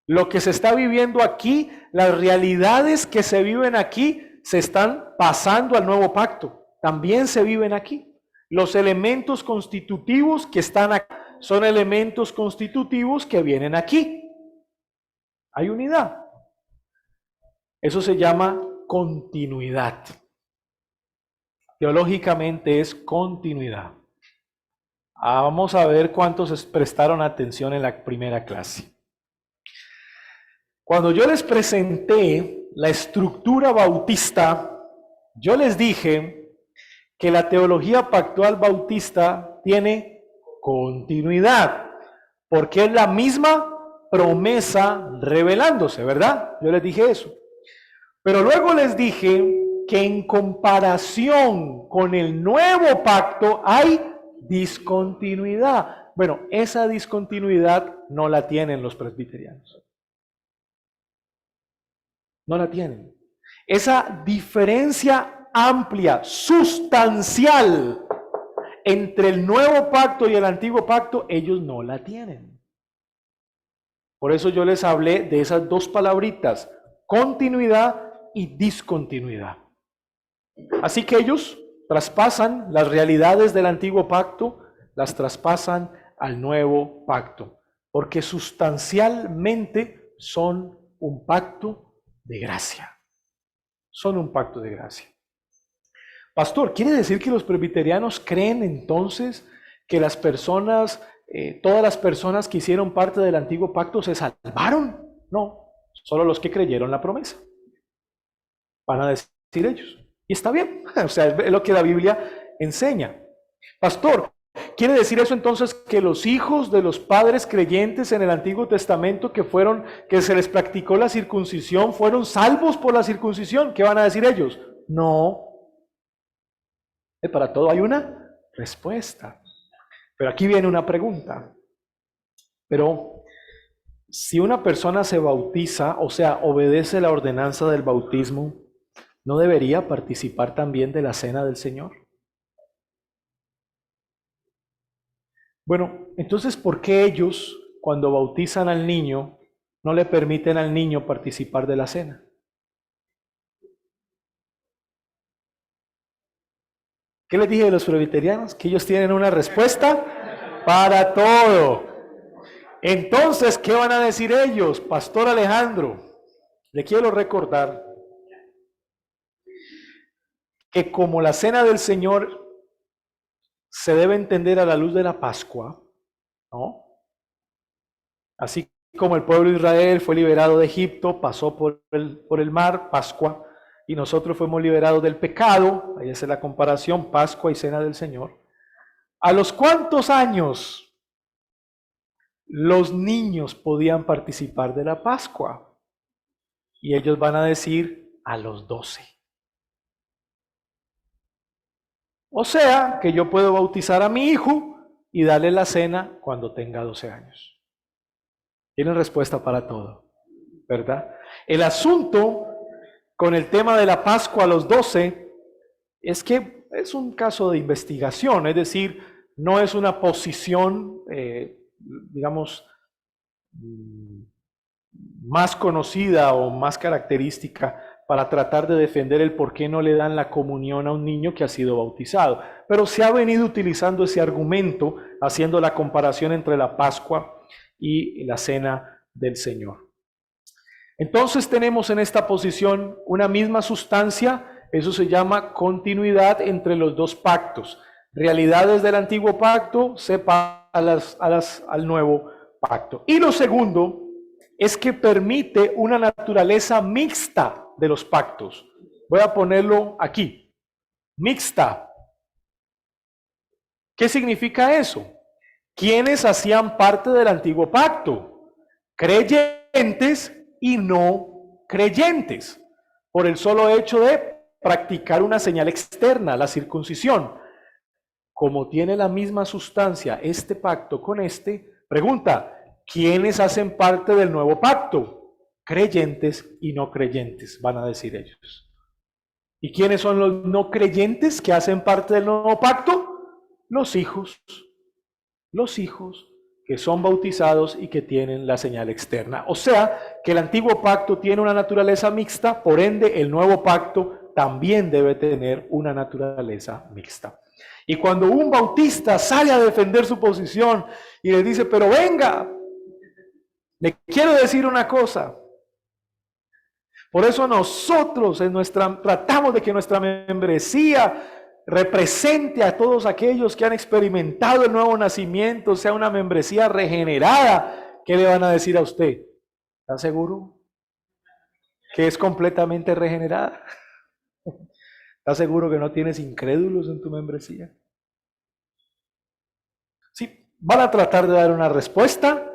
Lo que se está viviendo aquí, las realidades que se viven aquí, se están pasando al nuevo pacto. También se viven aquí. Los elementos constitutivos que están aquí son elementos constitutivos que vienen aquí. Hay unidad. Eso se llama continuidad. Teológicamente es continuidad. Vamos a ver cuántos prestaron atención en la primera clase. Cuando yo les presenté la estructura bautista, yo les dije que la teología pactual bautista tiene continuidad, porque es la misma promesa revelándose, ¿verdad? Yo les dije eso. Pero luego les dije que en comparación con el nuevo pacto hay discontinuidad. Bueno, esa discontinuidad no la tienen los presbiterianos. No la tienen. Esa diferencia amplia, sustancial entre el nuevo pacto y el antiguo pacto, ellos no la tienen. Por eso yo les hablé de esas dos palabritas, continuidad y discontinuidad. Así que ellos traspasan las realidades del antiguo pacto, las traspasan al nuevo pacto, porque sustancialmente son un pacto de gracia. Son un pacto de gracia. Pastor, ¿quiere decir que los presbiterianos creen entonces que las personas, todas las personas que hicieron parte del antiguo pacto se salvaron? No, solo los que creyeron la promesa. Van a decir ellos. Y está bien, o sea, es lo que la Biblia enseña. Pastor, ¿quiere decir eso entonces que los hijos de los padres creyentes en el Antiguo Testamento que se les practicó la circuncisión, fueron salvos por la circuncisión? ¿Qué van a decir ellos? No. Para todo hay una respuesta. Pero aquí viene una pregunta. Pero si una persona se bautiza, o sea, obedece la ordenanza del bautismo, ¿no debería participar también de la cena del Señor? Bueno, entonces, ¿por qué ellos, cuando bautizan al niño, no le permiten al niño participar de la cena? ¿Qué les dije de los presbiterianos? Que ellos tienen una respuesta para todo. Entonces, ¿qué van a decir ellos? Pastor Alejandro, le quiero recordar que como la cena del Señor se debe entender a la luz de la Pascua, ¿no? Así como el pueblo de Israel fue liberado de Egipto, pasó por el mar, Pascua, y nosotros fuimos liberados del pecado, ahí es la comparación, Pascua y cena del Señor. ¿A los cuántos años los niños podían participar de la Pascua? Y ellos van a decir a los 12. O sea, que yo puedo bautizar a mi hijo y darle la cena cuando tenga 12 años. Tienen respuesta para todo, ¿verdad? El asunto con el tema de la Pascua a los 12 es que es un caso de investigación, es decir, no es una posición, digamos, más conocida o más característica para tratar de defender el por qué no le dan la comunión a un niño que ha sido bautizado. Pero se ha venido utilizando ese argumento, haciendo la comparación entre la Pascua y la cena del Señor. Entonces tenemos en esta posición una misma sustancia, eso se llama continuidad entre los dos pactos. Realidades del antiguo pacto separadas al nuevo pacto. Y lo segundo es que permite una naturaleza mixta de los pactos. Voy a ponerlo aquí. Mixta. ¿Qué significa eso? ¿Quiénes hacían parte del antiguo pacto? Creyentes y no creyentes, por el solo hecho de practicar una señal externa, la circuncisión. Como tiene la misma sustancia este pacto con este, pregunta, ¿quiénes hacen parte del nuevo pacto? Creyentes y no creyentes, van a decir ellos. ¿Y quiénes son los no creyentes que hacen parte del nuevo pacto? Los hijos que son bautizados y que tienen la señal externa. O sea, que el antiguo pacto tiene una naturaleza mixta, por ende el nuevo pacto también debe tener una naturaleza mixta. Y cuando un bautista sale a defender su posición y le dice, pero venga, le quiero decir una cosa. Por eso nosotros tratamos de que nuestra membresía represente a todos aquellos que han experimentado el nuevo nacimiento, sea una membresía regenerada. ¿Qué le van a decir a usted? ¿Está seguro que es completamente regenerada? ¿Estás seguro que no tienes incrédulos en tu membresía? Sí, van a tratar de dar una respuesta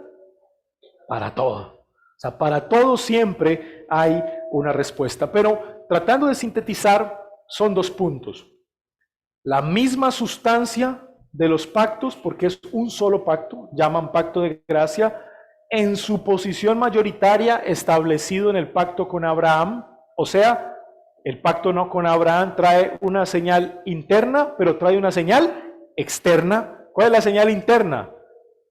para todo. O sea, para todo siempre hay una respuesta. Pero tratando de sintetizar, son dos puntos. La misma sustancia de los pactos, porque es un solo pacto, llaman pacto de gracia, en su posición mayoritaria establecido en el pacto con Abraham. O sea, el pacto no con Abraham trae una señal interna, pero trae una señal externa. ¿Cuál es la señal interna?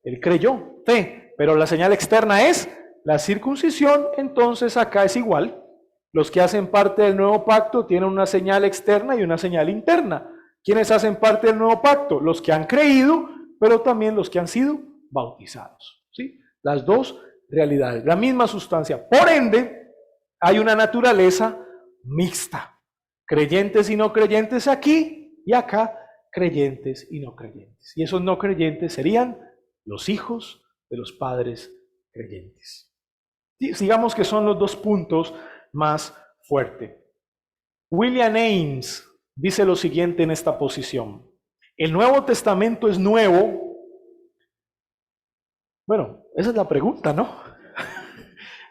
Él creyó, fe, pero la señal externa es la circuncisión. Entonces acá es igual. Los que hacen parte del nuevo pacto tienen una señal externa y una señal interna. ¿Quiénes hacen parte del nuevo pacto? Los que han creído, pero también los que han sido bautizados. ¿Sí? Las dos realidades, la misma sustancia. Por ende, hay una naturaleza mixta. Creyentes y no creyentes aquí y acá, creyentes y no creyentes. Y esos no creyentes serían los hijos de los padres creyentes. Digamos que son los dos puntos más fuertes. William Ames dice lo siguiente en esta posición. ¿El Nuevo Testamento es nuevo? Bueno, esa es la pregunta, ¿no?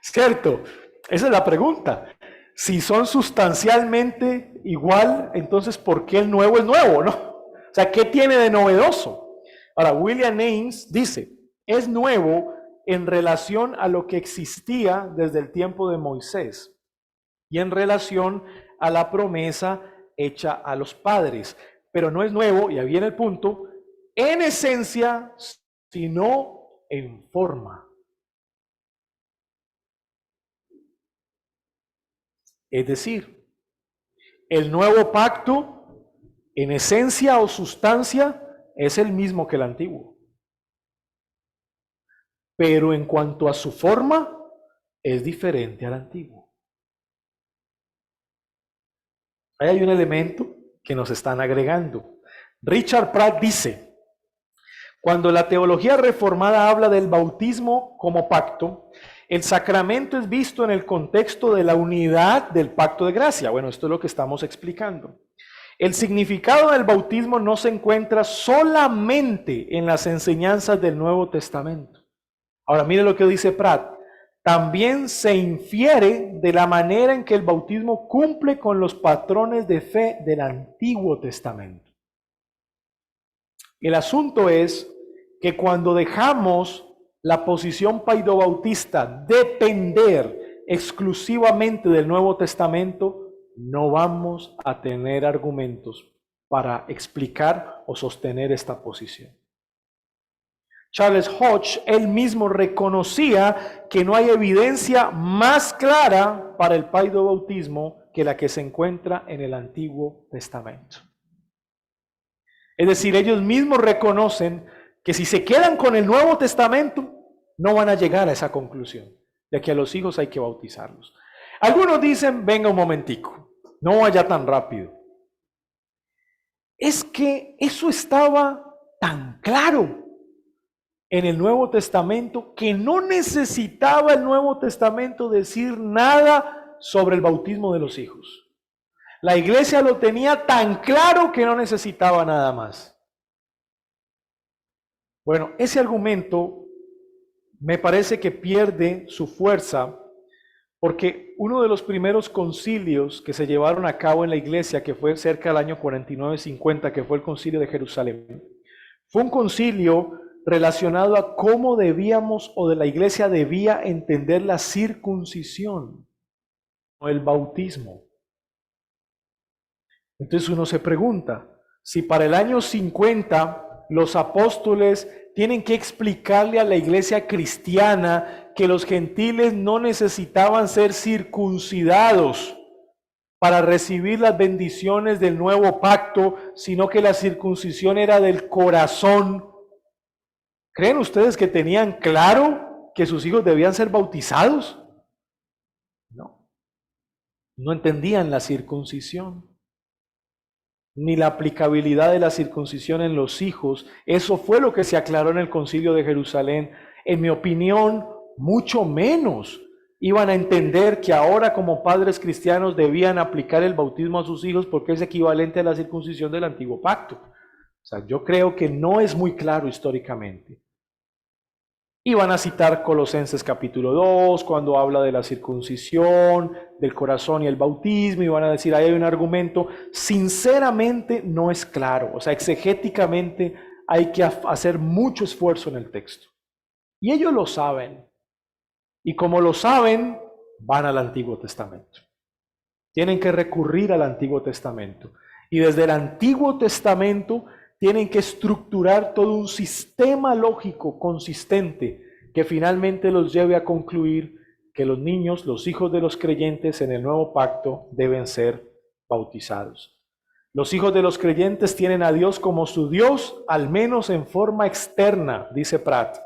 ¿Cierto? Esa es la pregunta. Si son sustancialmente igual, entonces ¿por qué el nuevo es nuevo, no? O sea, ¿qué tiene de novedoso? Ahora, William Ames dice, es nuevo en relación a lo que existía desde el tiempo de Moisés y en relación a la promesa hecha a los padres, pero no es nuevo, y ahí viene el punto, en esencia, sino en forma. Es decir, el nuevo pacto en esencia o sustancia es el mismo que el antiguo. Pero en cuanto a su forma, es diferente al antiguo. Ahí hay un elemento que nos están agregando. Richard Pratt dice, cuando la teología reformada habla del bautismo como pacto, el sacramento es visto en el contexto de la unidad del pacto de gracia. Bueno, esto es lo que estamos explicando. El significado del bautismo no se encuentra solamente en las enseñanzas del Nuevo Testamento. Ahora, mire lo que dice Pratt. También se infiere de la manera en que el bautismo cumple con los patrones de fe del Antiguo Testamento. El asunto es que cuando dejamos la posición paidobautista depender exclusivamente del Nuevo Testamento, no vamos a tener argumentos para explicar o sostener esta posición. Charles Hodge, él mismo reconocía que no hay evidencia más clara para el paidobautismo que la que se encuentra en el Antiguo Testamento. Es decir, ellos mismos reconocen que si se quedan con el Nuevo Testamento, no van a llegar a esa conclusión de que a los hijos hay que bautizarlos. Algunos dicen, venga un momentico, no vaya tan rápido. Es que eso estaba tan claro en el Nuevo Testamento que no necesitaba el Nuevo Testamento decir nada sobre el bautismo de los hijos. La iglesia lo tenía tan claro que no necesitaba nada más. Bueno, ese argumento me parece que pierde su fuerza porque uno de los primeros concilios que se llevaron a cabo en la iglesia, que fue cerca del año 49-50, que fue el concilio de Jerusalén, fue un concilio relacionado a cómo debíamos o de la iglesia debía entender la circuncisión o el bautismo. Entonces uno se pregunta, si para el año 50 los apóstoles tienen que explicarle a la iglesia cristiana que los gentiles no necesitaban ser circuncidados para recibir las bendiciones del nuevo pacto, sino que la circuncisión era del corazón. ¿Creen ustedes que tenían claro que sus hijos debían ser bautizados? No. No entendían la circuncisión, ni la aplicabilidad de la circuncisión en los hijos. Eso fue lo que se aclaró en el Concilio de Jerusalén. En mi opinión, mucho menos iban a entender que ahora como padres cristianos debían aplicar el bautismo a sus hijos porque es equivalente a la circuncisión del antiguo pacto. O sea, yo creo que no es muy claro históricamente. Y van a citar Colosenses capítulo 2, cuando habla de la circuncisión, del corazón y el bautismo, y van a decir, ahí hay un argumento. Sinceramente no es claro, o sea, exegéticamente hay que hacer mucho esfuerzo en el texto. Y ellos lo saben, y como lo saben, van al Antiguo Testamento. Tienen que recurrir al Antiguo Testamento. Y desde el Antiguo Testamento tienen que estructurar todo un sistema lógico consistente que finalmente los lleve a concluir que los niños, los hijos de los creyentes en el nuevo pacto deben ser bautizados. Los hijos de los creyentes tienen a Dios como su Dios, al menos en forma externa, dice Pratt,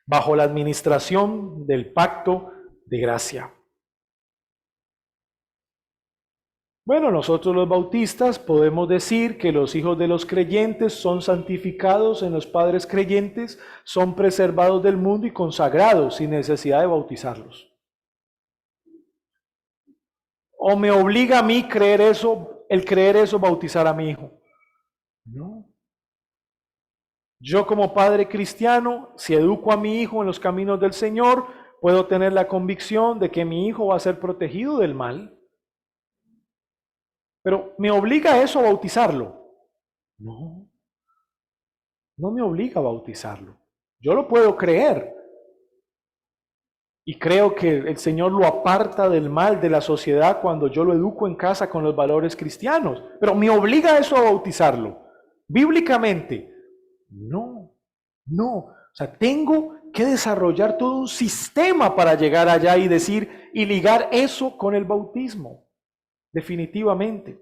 bajo la administración del pacto de gracia. Bueno, nosotros los bautistas podemos decir que los hijos de los creyentes son santificados en los padres creyentes, son preservados del mundo y consagrados sin necesidad de bautizarlos. ¿O me obliga a mí creer eso, el creer eso, bautizar a mi hijo? No. Yo como padre cristiano, si educo a mi hijo en los caminos del Señor, puedo tener la convicción de que mi hijo va a ser protegido del mal. Pero ¿me obliga eso a bautizarlo? No, no me obliga a bautizarlo. Yo lo puedo creer. Y creo que el Señor lo aparta del mal de la sociedad cuando yo lo educo en casa con los valores cristianos. Pero ¿me obliga eso a bautizarlo? Bíblicamente, no, no. O sea, tengo que desarrollar todo un sistema para llegar allá y decir y ligar eso con el bautismo. Definitivamente.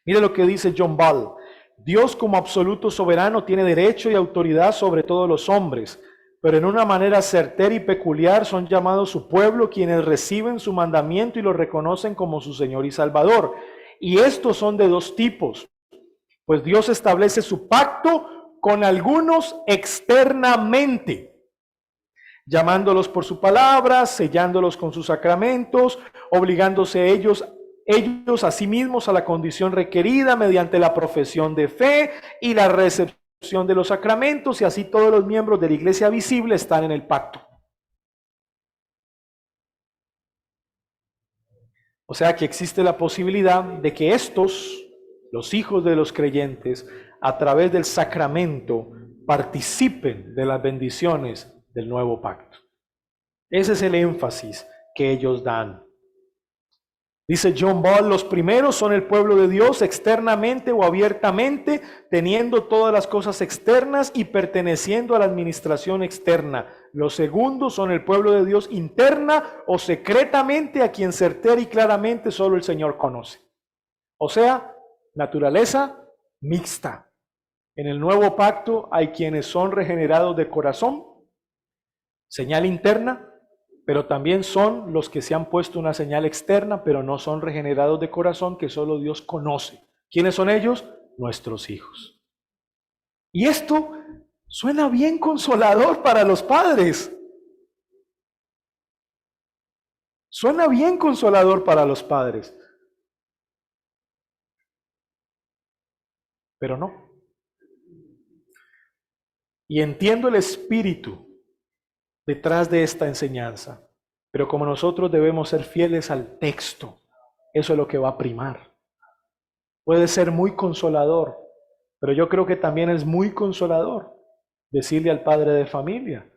Mire lo que dice John Ball. Dios como absoluto soberano tiene derecho y autoridad sobre todos los hombres, pero en una manera certera y peculiar son llamados su pueblo quienes reciben su mandamiento y lo reconocen como su Señor y Salvador. Y estos son de dos tipos, pues Dios establece su pacto con algunos externamente, llamándolos por su palabra, sellándolos con sus sacramentos, obligándose ellos a sí mismos a la condición requerida mediante la profesión de fe y la recepción de los sacramentos, y así todos los miembros de la iglesia visible están en el pacto. O sea que existe la posibilidad de que estos, los hijos de los creyentes, a través del sacramento, participen de las bendiciones del nuevo pacto. Ese es el énfasis que ellos dan. Dice John Ball, los primeros son el pueblo de Dios externamente o abiertamente, teniendo todas las cosas externas y perteneciendo a la administración externa. Los segundos son el pueblo de Dios interna o secretamente, a quien certera y claramente solo el Señor conoce. O sea, naturaleza mixta. En el nuevo pacto hay quienes son regenerados de corazón, señal interna, pero también son los que se han puesto una señal externa, pero no son regenerados de corazón, que solo Dios conoce. ¿Quiénes son ellos? Nuestros hijos. Y esto suena bien consolador para los padres. Suena bien consolador para los padres. Pero no. Y entiendo el espíritu detrás de esta enseñanza, pero como nosotros debemos ser fieles al texto, eso es lo que va a primar. Puede ser muy consolador, pero yo creo que también es muy consolador decirle al padre de familia: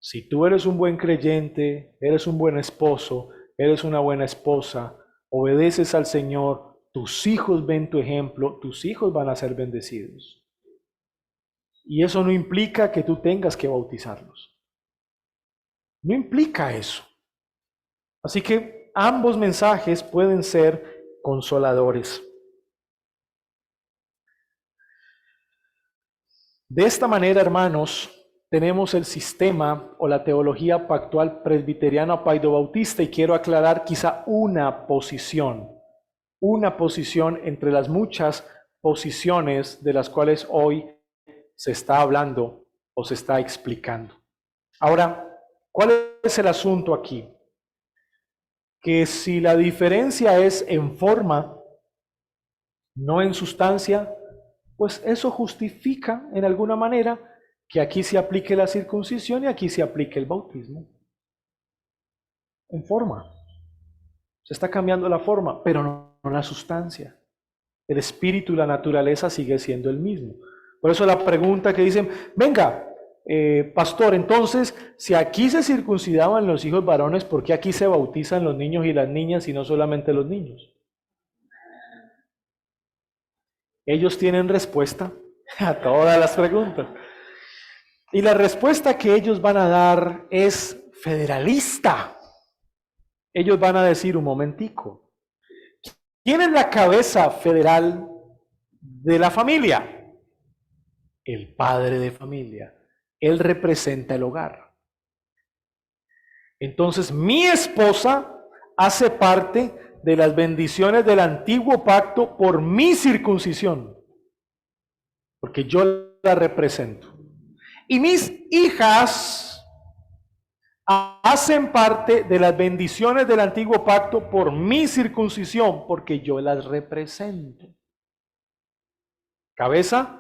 si tú eres un buen creyente, eres un buen esposo, eres una buena esposa, obedeces al Señor, tus hijos ven tu ejemplo, tus hijos van a ser bendecidos. Y eso no implica que tú tengas que bautizarlos. No implica eso. Así que ambos mensajes pueden ser consoladores. De esta manera, hermanos, tenemos el sistema o la teología pactual presbiteriana paido-bautista, y quiero aclarar quizá una posición entre las muchas posiciones de las cuales hoy se está hablando o se está explicando. Ahora, ¿cuál es el asunto aquí? Que si la diferencia es en forma, no en sustancia, pues eso justifica en alguna manera que aquí se aplique la circuncisión y aquí se aplique el bautismo. En forma. Se está cambiando la forma, pero no la sustancia. El espíritu y la naturaleza sigue siendo el mismo. Por eso la pregunta que dicen: venga, pastor, entonces, si aquí se circuncidaban los hijos varones, ¿por qué aquí se bautizan los niños y las niñas y no solamente los niños? Ellos tienen respuesta a todas las preguntas. Y la respuesta que ellos van a dar es federalista. Ellos van a decir: un momentico, ¿quién es la cabeza federal de la familia? El padre de familia. Él representa el hogar. Entonces, mi esposa hace parte de las bendiciones del antiguo pacto por mi circuncisión, porque yo la represento. Y mis hijas hacen parte de las bendiciones del antiguo pacto por mi circuncisión, porque yo las represento. Cabeza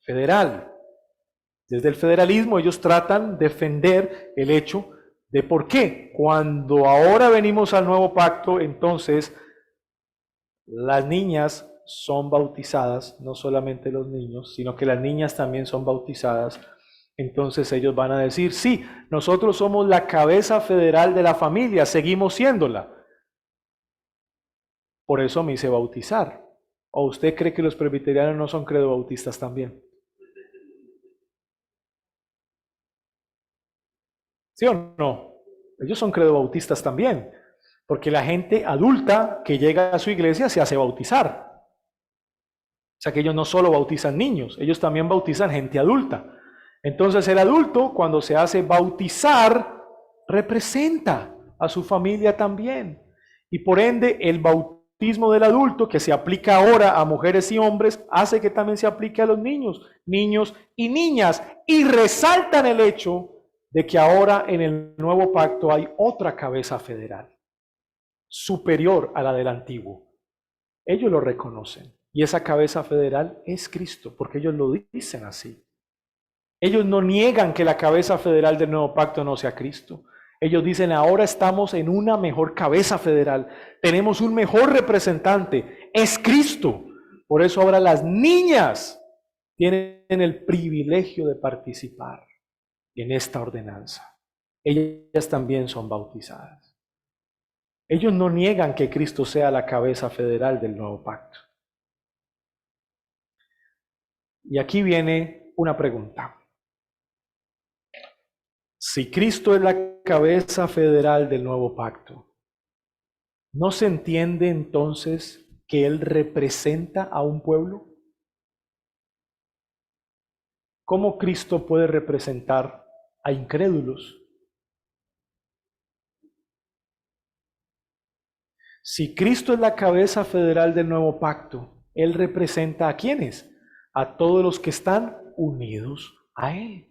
federal. Desde el federalismo ellos tratan de defender el hecho de por qué cuando ahora venimos al nuevo pacto, entonces las niñas son bautizadas, no solamente los niños, sino que las niñas también son bautizadas. Entonces ellos van a decir: sí, nosotros somos la cabeza federal de la familia, seguimos siéndola. Por eso me hice bautizar. ¿O usted cree que los presbiterianos no son credobautistas también? ¿Sí o no? Ellos son credobautistas también, porque la gente adulta que llega a su iglesia se hace bautizar. O sea que ellos no solo bautizan niños, ellos también bautizan gente adulta. Entonces el adulto, cuando se hace bautizar, representa a su familia también. Y por ende, el bautismo del adulto, que se aplica ahora a mujeres y hombres, hace que también se aplique a los niños, niños y niñas. Y resaltan el hecho de que ahora en el nuevo pacto hay otra cabeza federal, superior a la del antiguo. Ellos lo reconocen. Y esa cabeza federal es Cristo, porque ellos lo dicen así. Ellos no niegan que la cabeza federal del nuevo pacto no sea Cristo. Ellos dicen, ahora estamos en una mejor cabeza federal. Tenemos un mejor representante. Es Cristo. Por eso ahora las niñas tienen el privilegio de participar en esta ordenanza. Ellas también son bautizadas. Ellos no niegan que Cristo sea la cabeza federal del nuevo pacto. Y aquí viene una pregunta. Si Cristo es la cabeza federal del nuevo pacto, ¿no se entiende entonces que Él representa a un pueblo? ¿Cómo Cristo puede representar a incrédulos? Si Cristo es la cabeza federal del nuevo pacto, Él representa ¿a quiénes? A todos los que están unidos a Él.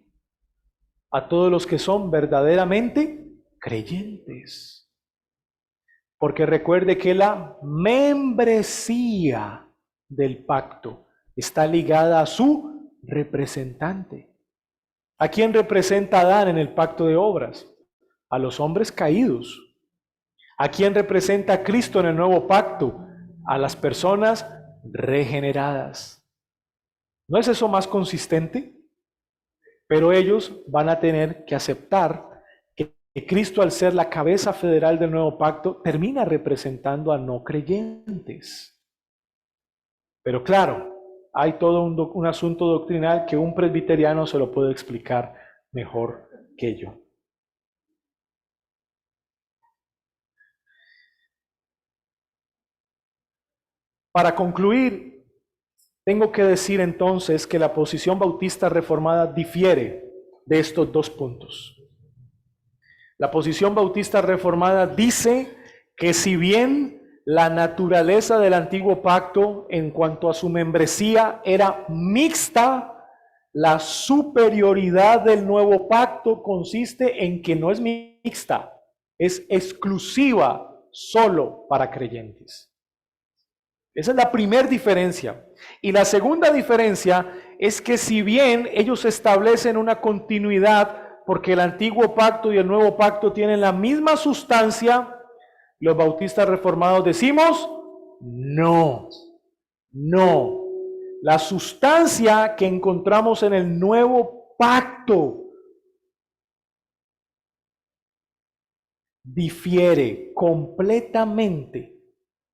A todos los que son verdaderamente creyentes. Porque recuerde que la membresía del pacto está ligada a su representante. ¿A quién representa Adán en el pacto de obras? A los hombres caídos. ¿A quién representa Cristo en el nuevo pacto? A las personas regeneradas. ¿No es eso más consistente? Pero ellos van a tener que aceptar que Cristo, al ser la cabeza federal del nuevo pacto, termina representando a no creyentes. Pero claro, hay todo un asunto doctrinal que un presbiteriano se lo puede explicar mejor que yo. Para concluir, tengo que decir entonces que la posición bautista reformada difiere de estos dos puntos. La posición bautista reformada dice que si bien la naturaleza del antiguo pacto en cuanto a su membresía era mixta, la superioridad del nuevo pacto consiste en que no es mixta, es exclusiva solo para creyentes. Esa es la primera diferencia. Y la segunda diferencia es que si bien ellos establecen una continuidad, porque el antiguo pacto y el nuevo pacto tienen la misma sustancia, los bautistas reformados decimos, no. La sustancia que encontramos en el nuevo pacto difiere completamente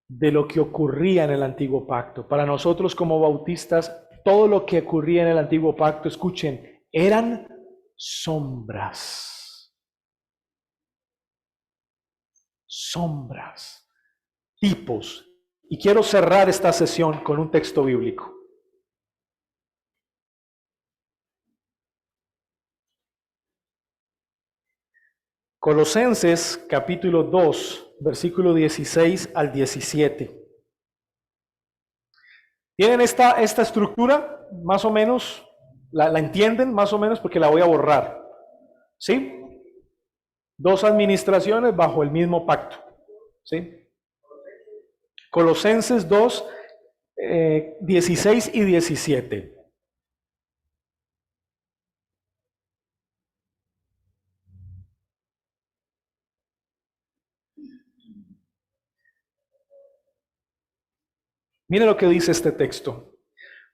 de lo que ocurría en el antiguo pacto. Para nosotros como bautistas, todo lo que ocurría en el antiguo pacto, escuchen, eran sombras. Sombras, tipos. Y quiero cerrar esta sesión con un texto bíblico. Colosenses capítulo 2, versículo 16 al 17. ¿Tienen esta estructura? Más o menos, ¿la entienden? Más o menos, porque la voy a borrar. ¿Sí? Dos administraciones bajo el mismo pacto. ¿Sí? Colosenses 2, 16 y 17. Mire lo que dice este texto.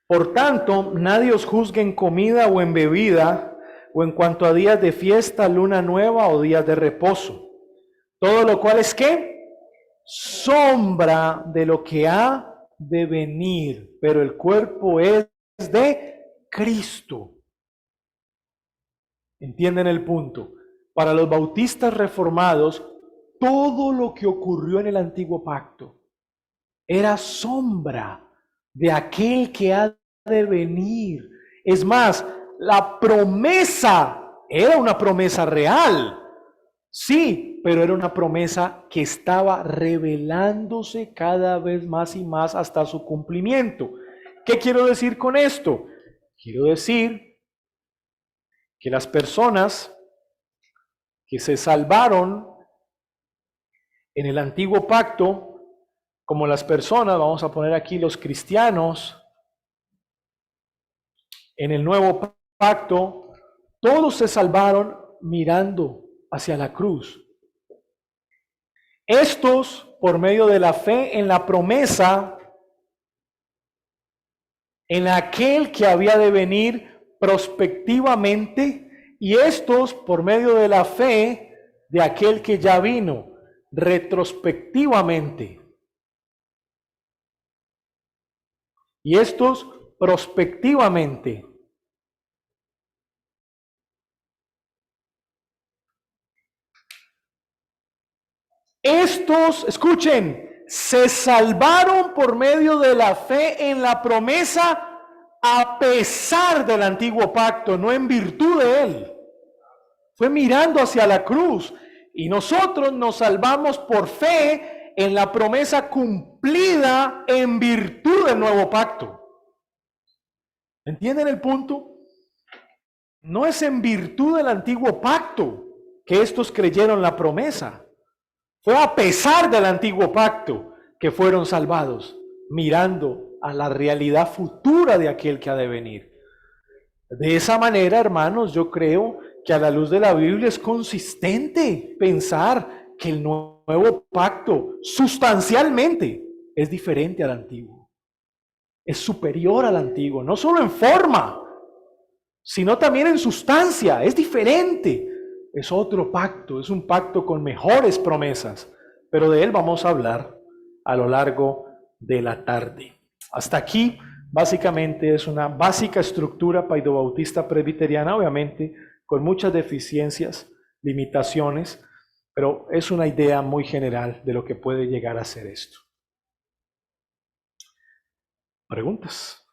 Por tanto, nadie os juzgue en comida o en bebida, o en cuanto a días de fiesta, luna nueva o días de reposo. Todo lo cual es ¿qué? Sombra de lo que ha de venir, pero el cuerpo es de Cristo. ¿Entienden el punto? Para los bautistas reformados, todo lo que ocurrió en el antiguo pacto era sombra de aquel que ha de venir. Es más, la promesa era una promesa real. Sí, pero era una promesa que estaba revelándose cada vez más y más hasta su cumplimiento. ¿Qué quiero decir con esto? Quiero decir que las personas que se salvaron en el antiguo pacto, como las personas, vamos a poner aquí los cristianos, en el nuevo pacto, todos se salvaron mirando hacia la cruz. Estos, por medio de la fe en la promesa, en aquel que había de venir prospectivamente, y estos, por medio de la fe de aquel que ya vino retrospectivamente. Y estos prospectivamente. Estos, escuchen, se salvaron por medio de la fe en la promesa a pesar del antiguo pacto, no en virtud de él. Fue mirando hacia la cruz. Y nosotros nos salvamos por fe en la promesa cumplida en virtud del nuevo pacto. ¿Entienden el punto? No es en virtud del antiguo pacto que estos creyeron la promesa. Fue a pesar del antiguo pacto que fueron salvados, mirando a la realidad futura de aquel que ha de venir. De esa manera, hermanos, yo creo que a la luz de la Biblia es consistente pensar que el nuevo pacto sustancialmente es diferente al antiguo. Es superior al antiguo, no solo en forma, sino también en sustancia, es diferente. Es otro pacto, es un pacto con mejores promesas, pero de él vamos a hablar a lo largo de la tarde. Hasta aquí, básicamente, es una básica estructura paidobautista presbiteriana, obviamente, con muchas deficiencias, limitaciones, pero es una idea muy general de lo que puede llegar a ser esto. ¿Preguntas?